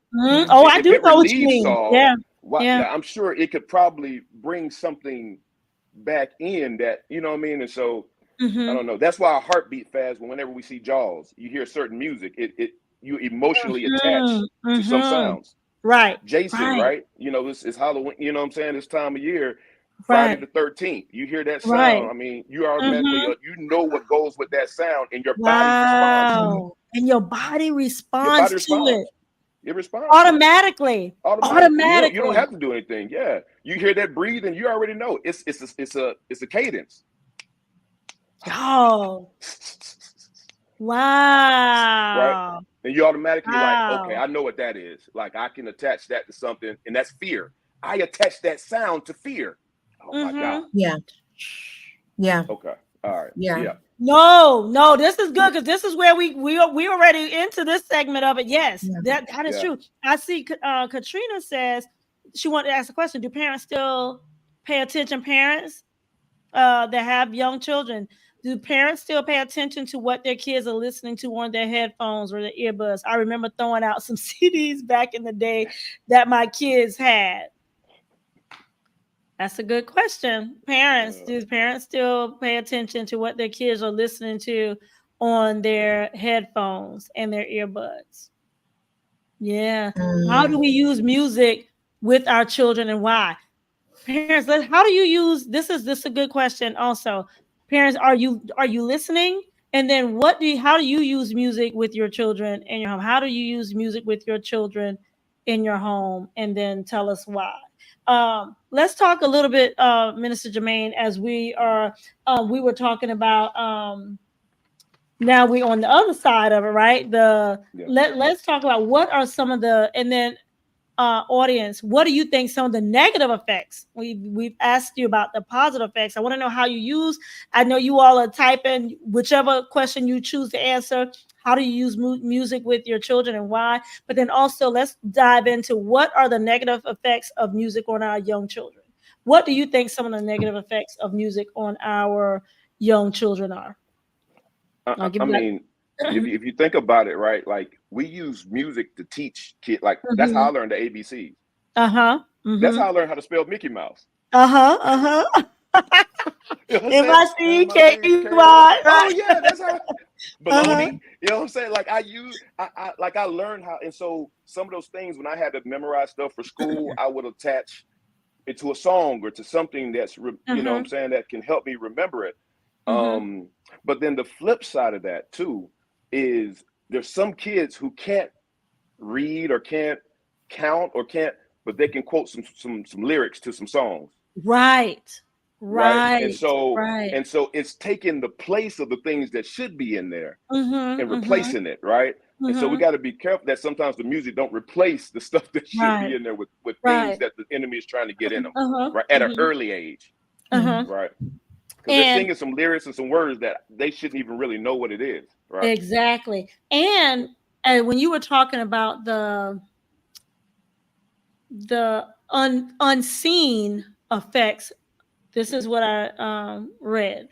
Oh, I do know what you mean. Saul, I'm sure it could probably bring something back in that, you know what I mean? And so I don't know. That's why our heart beat fast whenever we see Jaws. You hear certain music, you emotionally attach to some sounds. Right. Jason, right? It's Halloween, you know what I'm saying? This time of year, Friday the 13th. You hear that sound. I mean, you automatically you know what goes with that sound, and your body responds to it. And your body responds to it. It responds automatically. You don't have to do anything. Yeah, you hear that breathing, you already know it's a cadence. Oh, wow! Right, and you automatically like, okay, I know what that is. Like, I can attach that to something, and that's fear. I attach that sound to fear. Oh my God. Yeah. Okay. All right. Yeah. No, this is good, because this is where we already into this segment of it. Yes, that is true. I see Katrina says she wanted to ask a question. Do parents still pay attention? Parents that have young children, do parents still pay attention to what their kids are listening to on their headphones or their earbuds? I remember throwing out some CDs back in the day that my kids had. That's a good question. Do parents still pay attention to what their kids are listening to on their headphones and their earbuds? Yeah. How do we use music with our children, and why? Parents, how do you use this is a good question also. Parents, are you listening? And then how do you use music with your children in your home? How do you use music with your children in your home? And then tell us why. Let's talk a little bit, Minister Jermaine, as we were talking about, now we're on the other side of it, right? Let's talk about what are some of and then audience, what do you think some of the negative effects? We've asked you about the positive effects. I want to know how you use. I know you all are typing whichever question you choose to answer. How do you use music with your children, and why? But then also, let's dive into what are the negative effects of music on our young children. What do you think some of the negative effects of music on our young children are? If you think about it, right, like, we use music to teach kids. Like, that's how I learned the ABCs. That's how I learned how to spell Mickey Mouse. M-I-C-K-E-Y. Oh yeah, that's how. baloney. You know what I'm saying? Like I learned how, and so some of those things when I had to memorize stuff for school, I would attach it to a song or to something that's you know what I'm saying, that can help me remember it. But then the flip side of that too is there's some kids who can't read or can't count or can't, but they can quote some lyrics to some songs. Right. And so it's taking the place of the things that should be in there and replacing it, right? And so we got to be careful that sometimes the music don't replace the stuff that should be in there with things that the enemy is trying to get in them, right, at an early age, right? Because they're singing some lyrics and some words that they shouldn't even really know what it is, right? Exactly. And when you were talking about the unseen effects, this is what I read.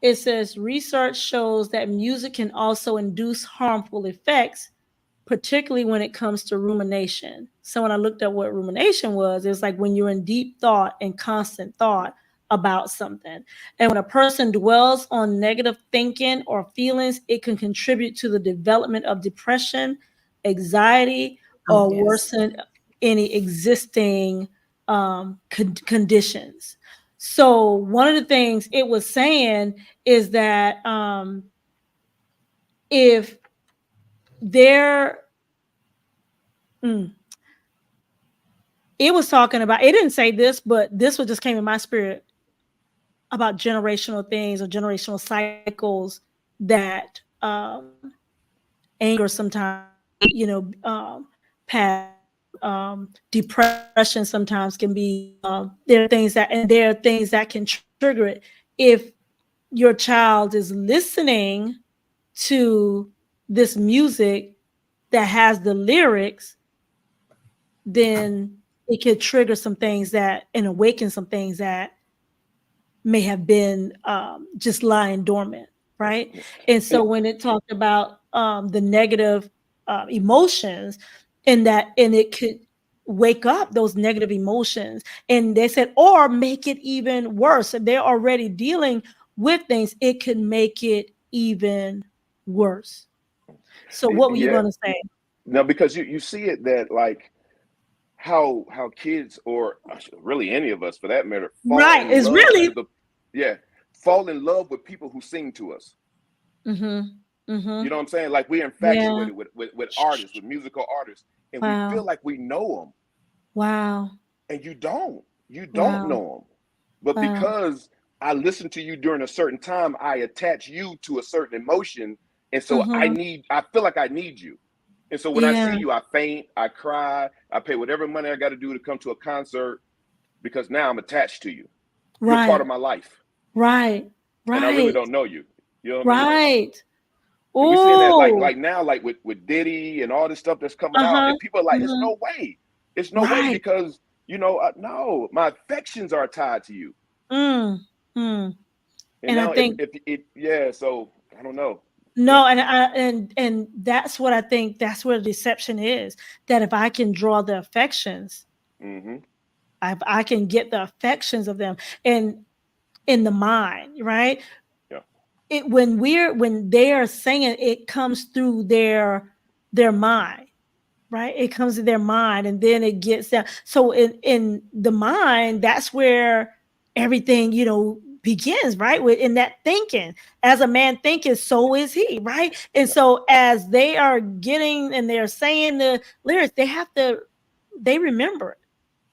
It says research shows that music can also induce harmful effects, particularly when it comes to rumination. So when I looked at what rumination was, it's like when you're in deep thought and constant thought about something. And when a person dwells on negative thinking or feelings, it can contribute to the development of depression, anxiety, or worsen any existing conditions. So one of the things it was saying is that if there, it was talking about, it didn't say this, but this what just came in my spirit about generational things or generational cycles that anger sometimes, past depression sometimes can be, there are things that can trigger it. If your child is listening to this music that has the lyrics, then it could trigger some things and awaken some things that may have been just lying dormant, right? And so when it talked about the negative emotions, and it could wake up those negative emotions, and they said, or make it even worse. If they're already dealing with things, it could make it even worse. So what were you going to say? No, because you see it that like how kids, or really any of us for that matter, fall in love with people who sing to us. You know what I'm saying? Like we're infatuated with artists, with musical artists, and we feel like we know them. Wow. And you don't know them. But because I listen to you during a certain time, I attach you to a certain emotion. And so I feel like I need you. And so when I see you, I faint, I cry, I pay whatever money I got to do to come to a concert because now I'm attached to you. You're part of my life. Right. And I really don't know you. You know what I mean? Right. And we're seeing that like now, like with Diddy and all this stuff that's coming out, and people are like, it's no way. It's no way because, no, my affections are tied to you. And now I think, so I don't know. No, and that's what I think. That's where the deception is. That if I can draw the affections, I can get the affections of them, and in the mind, right? Yeah. When they are saying it comes through their mind, right? It comes to their mind, and then it gets down. So in the mind, that's where everything begins, right? In that thinking. As a man thinketh, so is he, right? And so as they are getting and they're saying the lyrics, they remember it.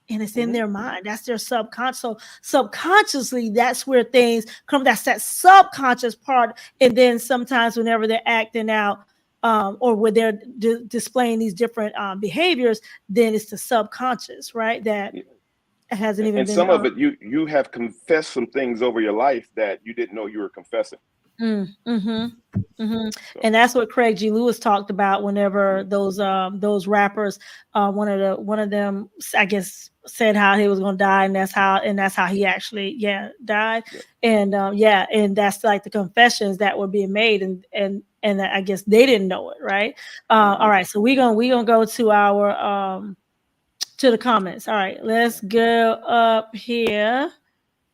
And it's in their mind. That's their subconscious. So subconsciously, that's where things come. That's that subconscious part. And then sometimes whenever they're acting out, or when they're displaying these different behaviors, then it's the subconscious, right? That hasn't even and been. Some of it, you have confessed some things over your life that you didn't know you were confessing. And that's what Craig G. Lewis talked about whenever those rappers, one of them, I guess, said how he was going to die, and that's how he actually died. And and that's like the confessions that were being made, and I guess they didn't know it, right? All right, so we're gonna go to our to the comments. All right, let's go up here.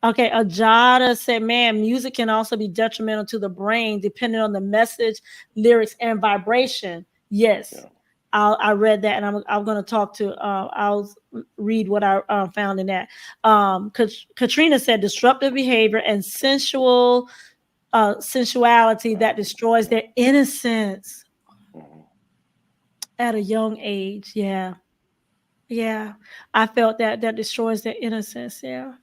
Okay, Ajada said, man, music can also be detrimental to the brain depending on the message, lyrics, and vibration. Yes, Yeah. I read that, and I'm going to talk to. I'll read what I found in that. Katrina said, disruptive behavior and sensuality that destroys their innocence Mm-hmm. at a young age. Yeah, yeah, I felt that destroys their innocence. Yeah,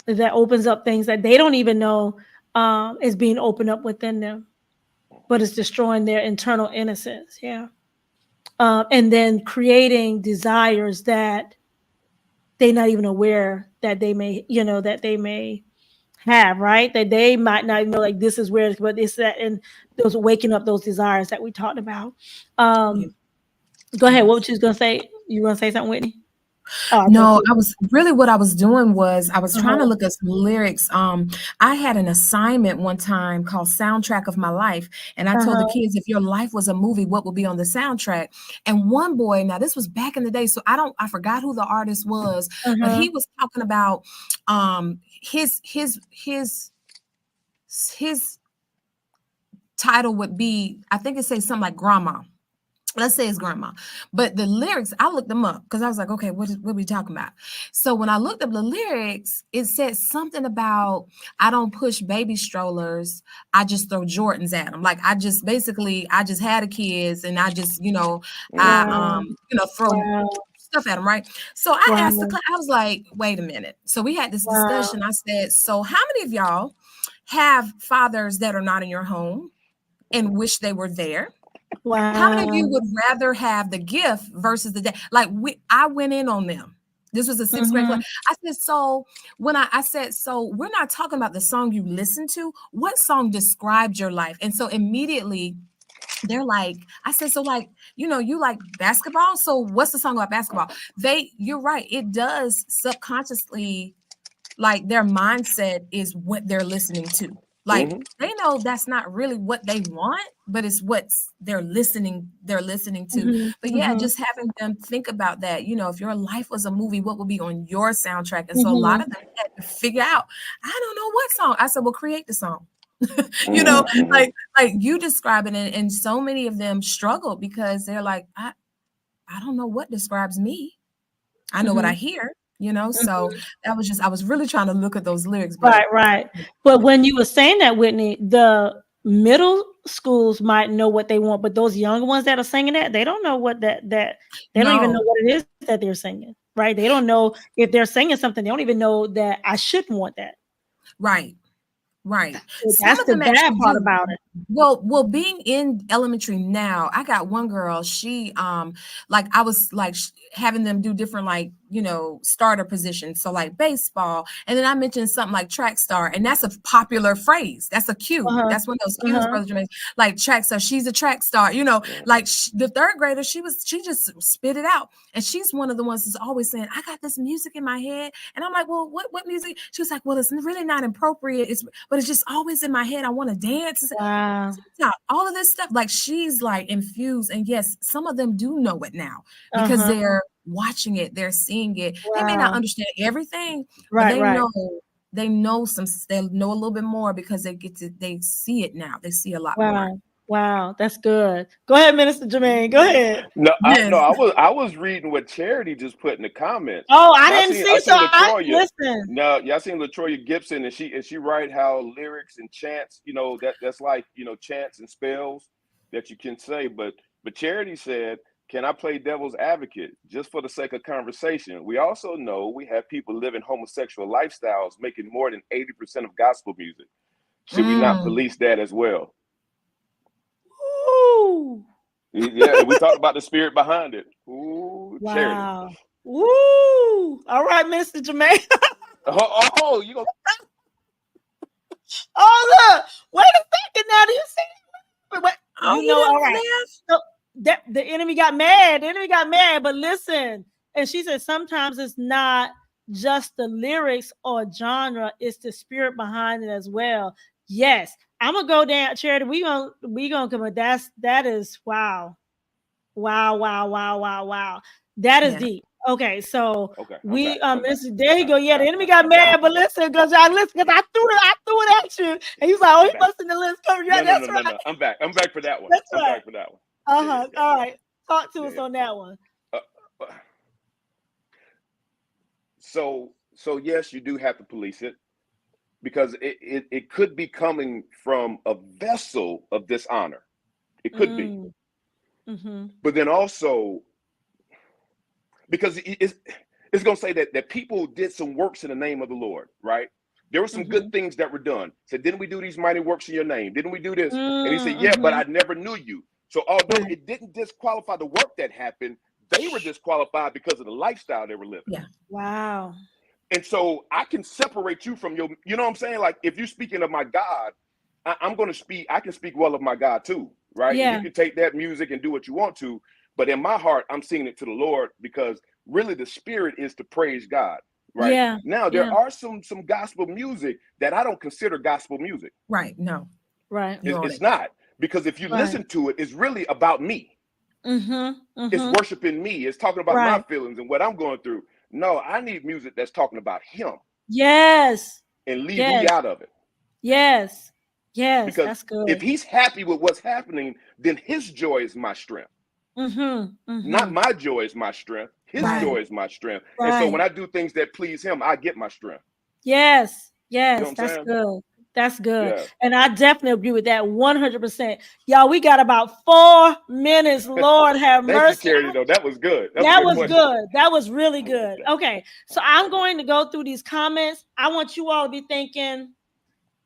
that opens up things that they don't even know is being opened up within them, but it's destroying their internal innocence. Yeah. And then creating desires that they're not even aware that they may, that they may have, right? That they might not even know, like, this is where, but it's that, and those waking up those desires that we talked about. Yeah. Go ahead. What Yes. was you going to say? You going to say something, Whitney? Oh, I thought No, you. I was really what I was doing was I was trying to Uh-huh. look at some lyrics. I had an assignment one time called Soundtrack of My Life, and I told the Uh-huh. kids if your life was a movie, what would be on the soundtrack? And one boy, now this was back in the day, so I forgot who the artist was, but Uh-huh. he was talking about his title would be, I think it says something like Grandma. Let's say it's grandma, but the lyrics, I looked them up because I was like, okay, what are we talking about? So when I looked up the lyrics, it said something about I don't push baby strollers, I just throw Jordans at them. Like I just basically I just had a kids and I just I Wow. throw Wow. stuff at them, right? So I asked the Wow. class, I was like, wait a minute. So we had this Wow. discussion. I said, so how many of y'all have fathers that are not in your home and wish they were there? How many of you Wow. would rather have the gift versus the day? Like I went in on them. This was a sixth grade class. Mm-hmm. I said, so when I said, so we're not talking about the song you listen to. What song described your life? And so immediately they're like, I said, so like, you like basketball. So what's the song about basketball? You're right. It does subconsciously, like their mindset is what they're listening to. Like Mm-hmm. they know that's not really what they want, but it's what they're listening to. Mm-hmm. But yeah, Mm-hmm. just having them think about that, if your life was a movie, what would be on your soundtrack? And so a lot Mm-hmm. of them had to figure out, I don't know what song. I said, well, create the song. you know, Mm-hmm. like you describe it, and so many of them struggle because they're like, I don't know what describes me. I know what Mm-hmm. I hear. So that was just I was really trying to look at those lyrics, but Right, right. But when you were saying that, Whitney, the middle schools might know what they want, but those younger ones that are singing that, they don't know what that they don't even know no, what it is that they're singing. Right? They don't know if they're singing something. They don't even know that I shouldn't want that. right. Right. So Some that's of the them bad actually part do. about it. Well, being in elementary now, I got one girl, she like I was like having them do different like, starter positions. So like baseball, and then I mentioned something like track star, and that's a popular phrase. That's a cue. Uh-huh. That's one of those cues, Uh-huh. brother Jermaine. Like track star, she's a track star. Like the third grader, she just spit it out. And she's one of the ones that's always saying, I got this music in my head. And I'm like, well, what music? She was like, well, it's really not appropriate. But it's just always in my head. I want to dance. Wow. All of this stuff. Like she's like infused. And yes, some of them do know it now because Uh-huh. they're watching it, they're seeing it. They may not Wow. understand everything, but Right, right. they know they know a little bit more because they see it now. They see a lot more. Wow. Wow. That's good. Go ahead, Minister Jermaine. Go ahead. No, Yes. I was reading what Charity just put in the comments. Oh, I Now didn't I see, so seen I Latoya. listen. No, yeah, I seen Latoya Gibson, and she write how lyrics and chants, that's like chants and spells that you can say. But Charity said, "Can I play devil's advocate just for the sake of conversation? We also know we have people living homosexual lifestyles making more than 80% of gospel music. Should we not Mm. police that as well?" Ooh. Yeah, and we talked about the spirit behind it. Ooh, Charity. Wow. Woo. All right, Mr. Jermaine. You gonna Oh, look. Wait a second now. Do you see? Wait. Oh, you All didn't right. laugh? So that the enemy got mad. The enemy got mad. But listen, and she said sometimes it's not just the lyrics or genre, it's the spirit behind it as well. Yes. I'm gonna go down, Charity. We gonna come. That is wow. Wow, wow, wow, wow, wow. That is Yeah. deep. Okay, so Okay, I'm we back. I'm back. there you go. Yeah, the Back. enemy got mad, but listen, because I threw it at you, and he's like, oh, he Back. must in the list coming. No, Yeah, no, no, that's no, right. no. I'm back. I'm back for that one. That's I'm right. back for that one. Uh-huh. Yeah. All right. Talk to us Yeah. on that one. Uh, uh, so yes, you do have to police it because it could be coming from a vessel of dishonor. It could be, Mm-hmm. but then also because it's going to say that people did some works in the name of the Lord, right? There were some good things that were done. Said, didn't we do these mighty works in your name? Didn't we do this? And he said, yeah, but I never knew you. So although it didn't disqualify the work that happened, they were disqualified because of the lifestyle they were living. Yeah. Wow. And so I can separate you from your, you know what I'm saying? Like if you're speaking of my God, I'm going to speak, I can speak well of my God too, right? Yeah. And you can take that music and do what you want to, but in my heart, I'm singing it to the Lord because really the spirit is to praise God, right? Yeah. Now there are some gospel music that I don't consider gospel music. Right. No. Right. It's not, because if you listen to it, it's really about me. It's worshiping me. It's talking about my feelings and what I'm going through. No, I need music that's talking about him. Yes. And leave me out of it. Yes. Yes. Because that's good. if he's happy with what's happening, then his joy is my strength. Not my joy is my strength. His joy is my strength. And so when I do things that please him, I get my strength. Yes. You know That's saying? good. That's good. Yeah. And I definitely agree with that 100%. Y'all, we got about 4 minutes. Lord have mercy. Thank you, Charity, though. That was good. That was good. That was really good. Okay. So I'm going to go through these comments. I want you all to be thinking,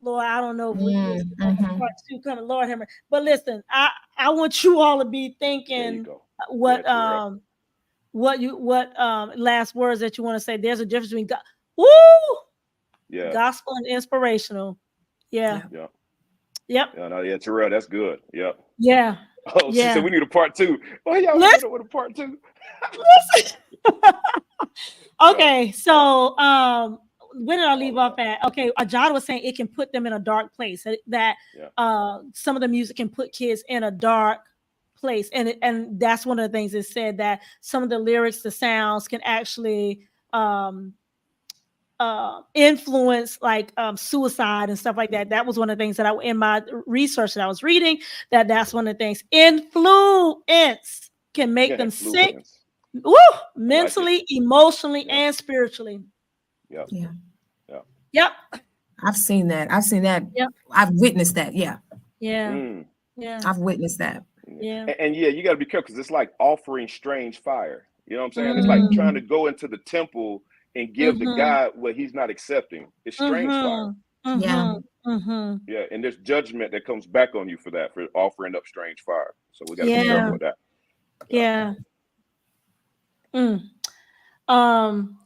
Lord, I don't know if we part 2 coming, Lord have mercy. But listen, I want you all to be thinking what last words that you want to say. There's a difference between gospel and inspirational. Yeah. Yep. Yeah, Terrell, that's good. Yep. Yeah. Oh, she said we need a part 2. Well, y'all with a part 2. Okay, so where did I leave off at? Okay, Ajada was saying it can put them in a dark place. That some of the music can put kids in a dark place, and that's one of the things it said, that some of the lyrics, the sounds can actually influence like suicide and stuff like that. That was one of the things that in my research that I was reading, that's one of the things. Influence can make them sick, mentally, emotionally, and spiritually. Yep. I've seen that. Yep. I've witnessed that. Yeah. I've witnessed that. And you got to be careful, because it's like offering strange fire. You know what I'm saying? It's like trying to go into the temple and give the God what he's not accepting. It's strange fire. Yeah. Yeah, and there's judgment that comes back on you for that, for offering up strange fire. So we got to be careful with that.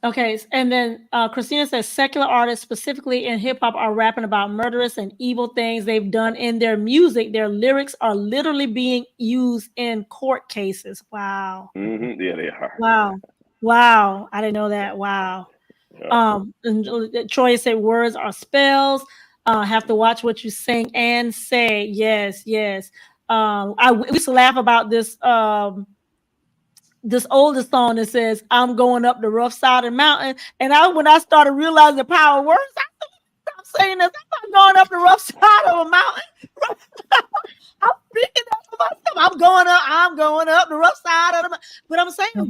Okay, and then Christina says secular artists, specifically in hip hop, are rapping about murderous and evil things they've done in their music. Their lyrics are literally being used in court cases. Wow. Yeah, they are. Wow. I didn't know that. Wow. And Troy said words are spells. Have to watch what you sing and say. Yes. We used to laugh about this. This older song that says, I'm going up the rough side of the mountain. And when I started realizing the power of words, I'm saying this, I'm not going up the rough side of a mountain. I'm speaking that for myself. I'm going up the rough side of the mountain. But I'm saying,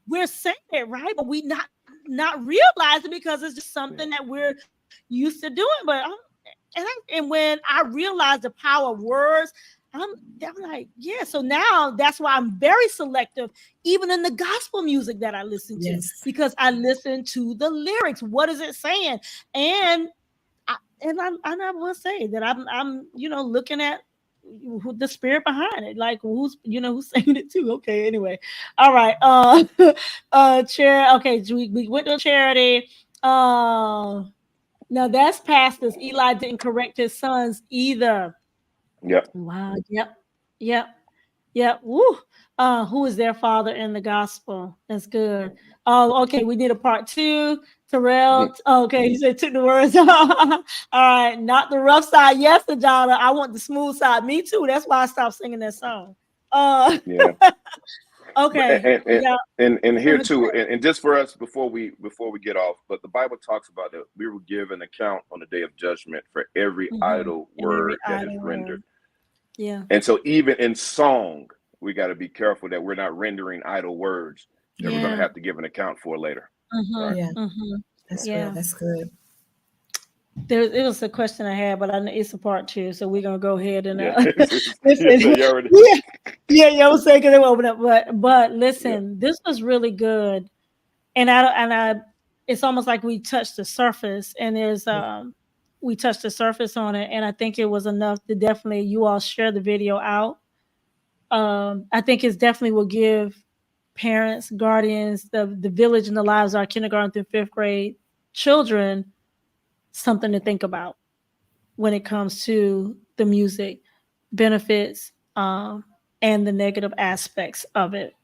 we're saying it, right? But we not realizing, because it's just something that we're used to doing. But and when I realized the power of words, I'm like, so now that's why I'm very selective, even in the gospel music that I listen to, because I listen to the lyrics. What is it saying? And I will say that I'm looking at the spirit behind it, like who's saying it too. Okay, anyway, all right. Okay, we went to charity. Now that's pastors. Eli didn't correct his sons either. Yep. Wow. Yep. Woo. Who is their father in the gospel? That's good. Oh, okay. We need a part 2. Terrell. Okay, he said took the words. All right. Not the rough side. Yes, Ajana. I want the smooth side. Me too. That's why I stopped singing that song. Okay. And here too, and just for us before we get off, but the Bible talks about that we will give an account on the day of judgment for every idle word that is rendered. Yeah. And so even in song, we got to be careful that we're not rendering idle words that we're going to have to give an account for later. Right? Yeah. That's good. That's good. It was a question I had, but I know it's a part 2, so we're gonna go ahead and listen. I was saying gonna open up, but listen, this was really good, and I it's almost like we touched the surface, and there's we touched the surface on it, and I think it was enough to definitely you all share the video out. I think it's definitely will give parents, guardians, the village, and the lives of our kindergarten through 5th grade children something to think about when it comes to the music benefits and the negative aspects of it.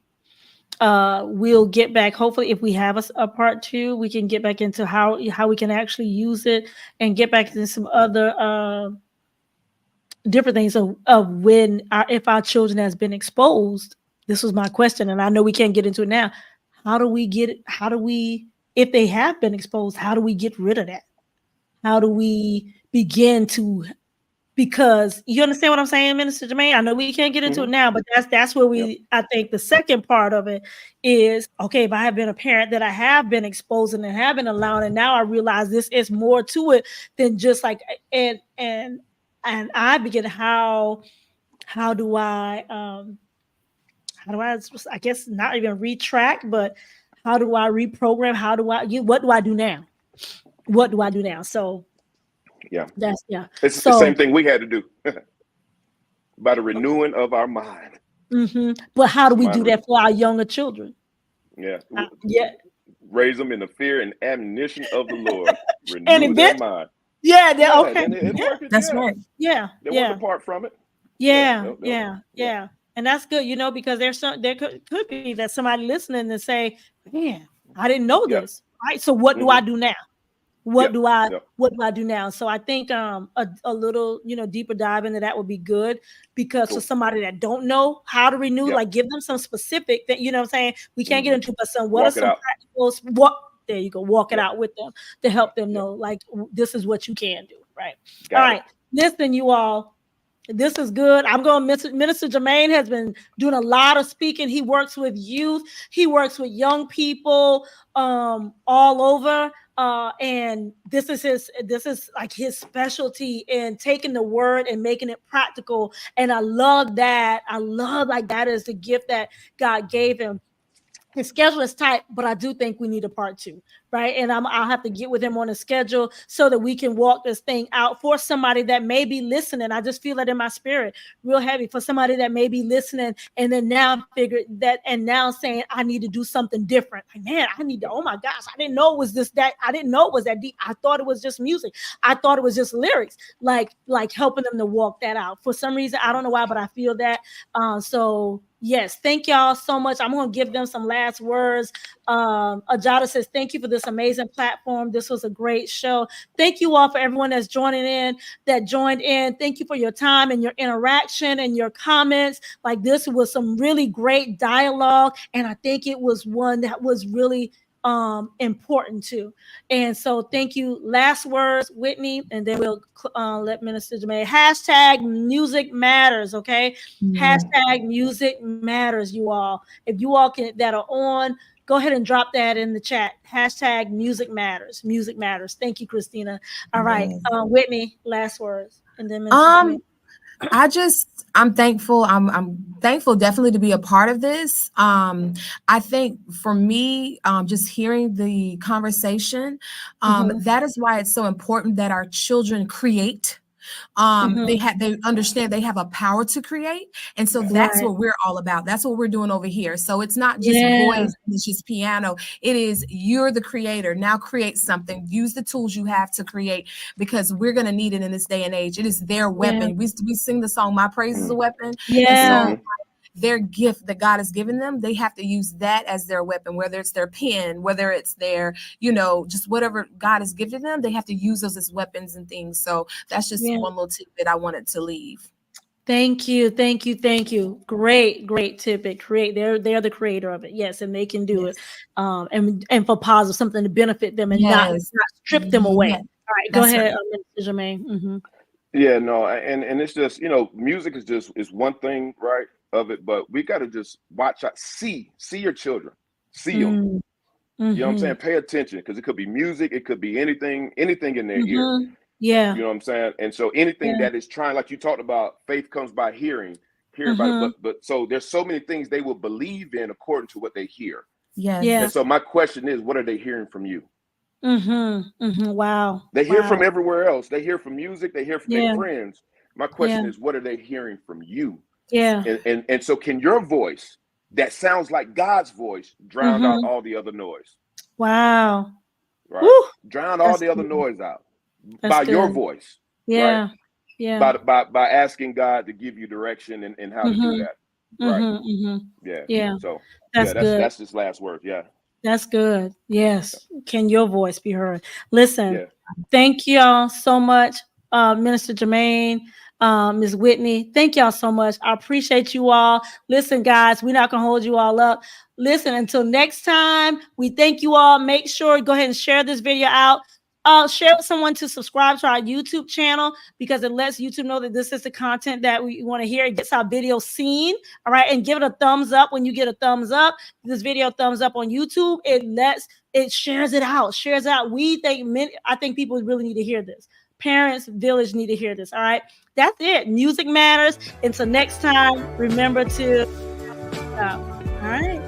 We'll get back. Hopefully, if we have a part 2, we can get back into how we can actually use it and get back into some other different things of when if our children has been exposed. This was my question, and I know we can't get into it now. How do we, if they have been exposed, how do we get rid of that? How do we begin to, because you understand what I'm saying, Minister Jermaine? I know we can't get into it now, but that's where I think the second part of it is, okay, if I have been a parent that I have been exposing and have been allowing, and now I realize this is more to it than just like, and I begin, how do I guess not even retract, but how do I reprogram? What do I do now? What do I do now? So it's the same thing we had to do by the renewing of our mind. But how do we do that for our younger children? Raise them in the fear and admonition of the Lord. Renew their mind. Okay. That's right. They won't depart from it. And that's good, because there could be that somebody listening and say, man, I didn't know this. Right. So what do I do now? What do I do now? So I think a little, deeper dive into that would be good, because for somebody that don't know how to renew, like give them some specific that, what I'm saying? We can't get into, but what are some practicals? There you go. Walk it out with them to help them know, like, this is what you can do. Right. All right. Listen, you all. This is good. I'm going. Minister Jermaine has been doing a lot of speaking. He works with youth. He works with young people all over. And this is like his specialty in taking the word and making it practical. And I love that. That is the gift that God gave him. His schedule is tight, but I do think we need a part 2, right? And I'll have to get with him on a schedule so that we can walk this thing out for somebody that may be listening. I just feel that in my spirit, real heavy, for somebody that may be listening and then now figured that, and now saying, I need to do something different. Like, man, I need to, oh my gosh, I didn't know it was that. I didn't know it was that deep. I thought it was just music. I thought it was just lyrics, like helping them to walk that out. For some reason, I don't know why, but I feel that. So yes, thank y'all so much. I'm going to give them some last words. Ajada says, thank you for this amazing platform. This was a great show. Thank you all for everyone that's joined in. Thank you for your time and your interaction and your comments. Like, this was some really great dialogue. And I think it was one that was really important too. And so thank you. Last words, Whitney, and then we'll let Minister Jermaine. Hashtag music matters. Okay. Hashtag music matters, you all. If you all that are on, go ahead and drop that in the chat. Hashtag music matters. Music matters. Thank you, Christina. All right. Whitney, last words. And then Minister Jermaine. I'm thankful. I'm thankful definitely to be a part of this. I think for me, just hearing the conversation, that is why it's so important that our children create. They understand they have a power to create, and so that's what we're all about. That's what we're doing over here. So it's not just voice, it's just piano. It is, you're the creator. Now create something. Use the tools you have to create, because we're going to need it in this day and age. It is their weapon. We sing the song, My Praise is a Weapon. And so their gift that God has given them, they have to use that as their weapon, whether it's their pen, whether it's their, just whatever God has given them, they have to use those as weapons and things. So that's just one little tidbit I wanted to leave. Thank you, thank you, thank you. Great tip. They're the creator of it. Yes, and they can do it. Yes. And for positive, something to benefit them and not Yes. strip them away. Yeah. All right, go That's ahead, right. Mr. Jermaine. Mm-hmm. Yeah, no, and it's just, music is one thing, right, of it, but we got to just watch out, see your children, see them. Mm-hmm. You know what I'm saying? Pay attention, because it could be music, it could be anything in their ear. Mm-hmm. Yeah. You know what I'm saying? And so anything Yeah. that is trying, like you talked about, faith comes by hearing by Mm-hmm. but so there's so many things they will believe in according to what they hear. Yes. Yeah. And so my question is, what are they hearing from you? Mm-hmm. Mm-hmm. Wow. They hear Wow. from everywhere else. They hear from music, they hear from Yeah. their friends. My question Yeah. is, what are they hearing from you? Yeah. And so can your voice that sounds like God's voice drown out Mm-hmm. all the other noise? Wow. Right? Woo. Drown all That's the other good. noise out That's by your good. voice. Right? Yeah. Yeah. By asking God to give you direction and how to do that. Right. Mm-hmm. Mm-hmm. Yeah. Yeah. So That's good. that's his last word. Yeah. That's good. Yes. Can your voice be heard? Listen, Yeah. thank y'all so much, Minister Jermaine, Ms. Whitney. Thank y'all so much. I appreciate you all. Listen, guys, we're not going to hold you all up. Listen, until next time, we thank you all. Make sure go ahead and share this video out. Share with someone to subscribe to our YouTube channel, because it lets YouTube know that this is the content that we want to hear. It gets our video seen. All right. And give it a thumbs up. When you get a thumbs up, this video thumbs up on YouTube, it shares it out. I think people really need to hear this. Parents, village need to hear this. All right. That's it. Music matters. Until next time, remember to. All right.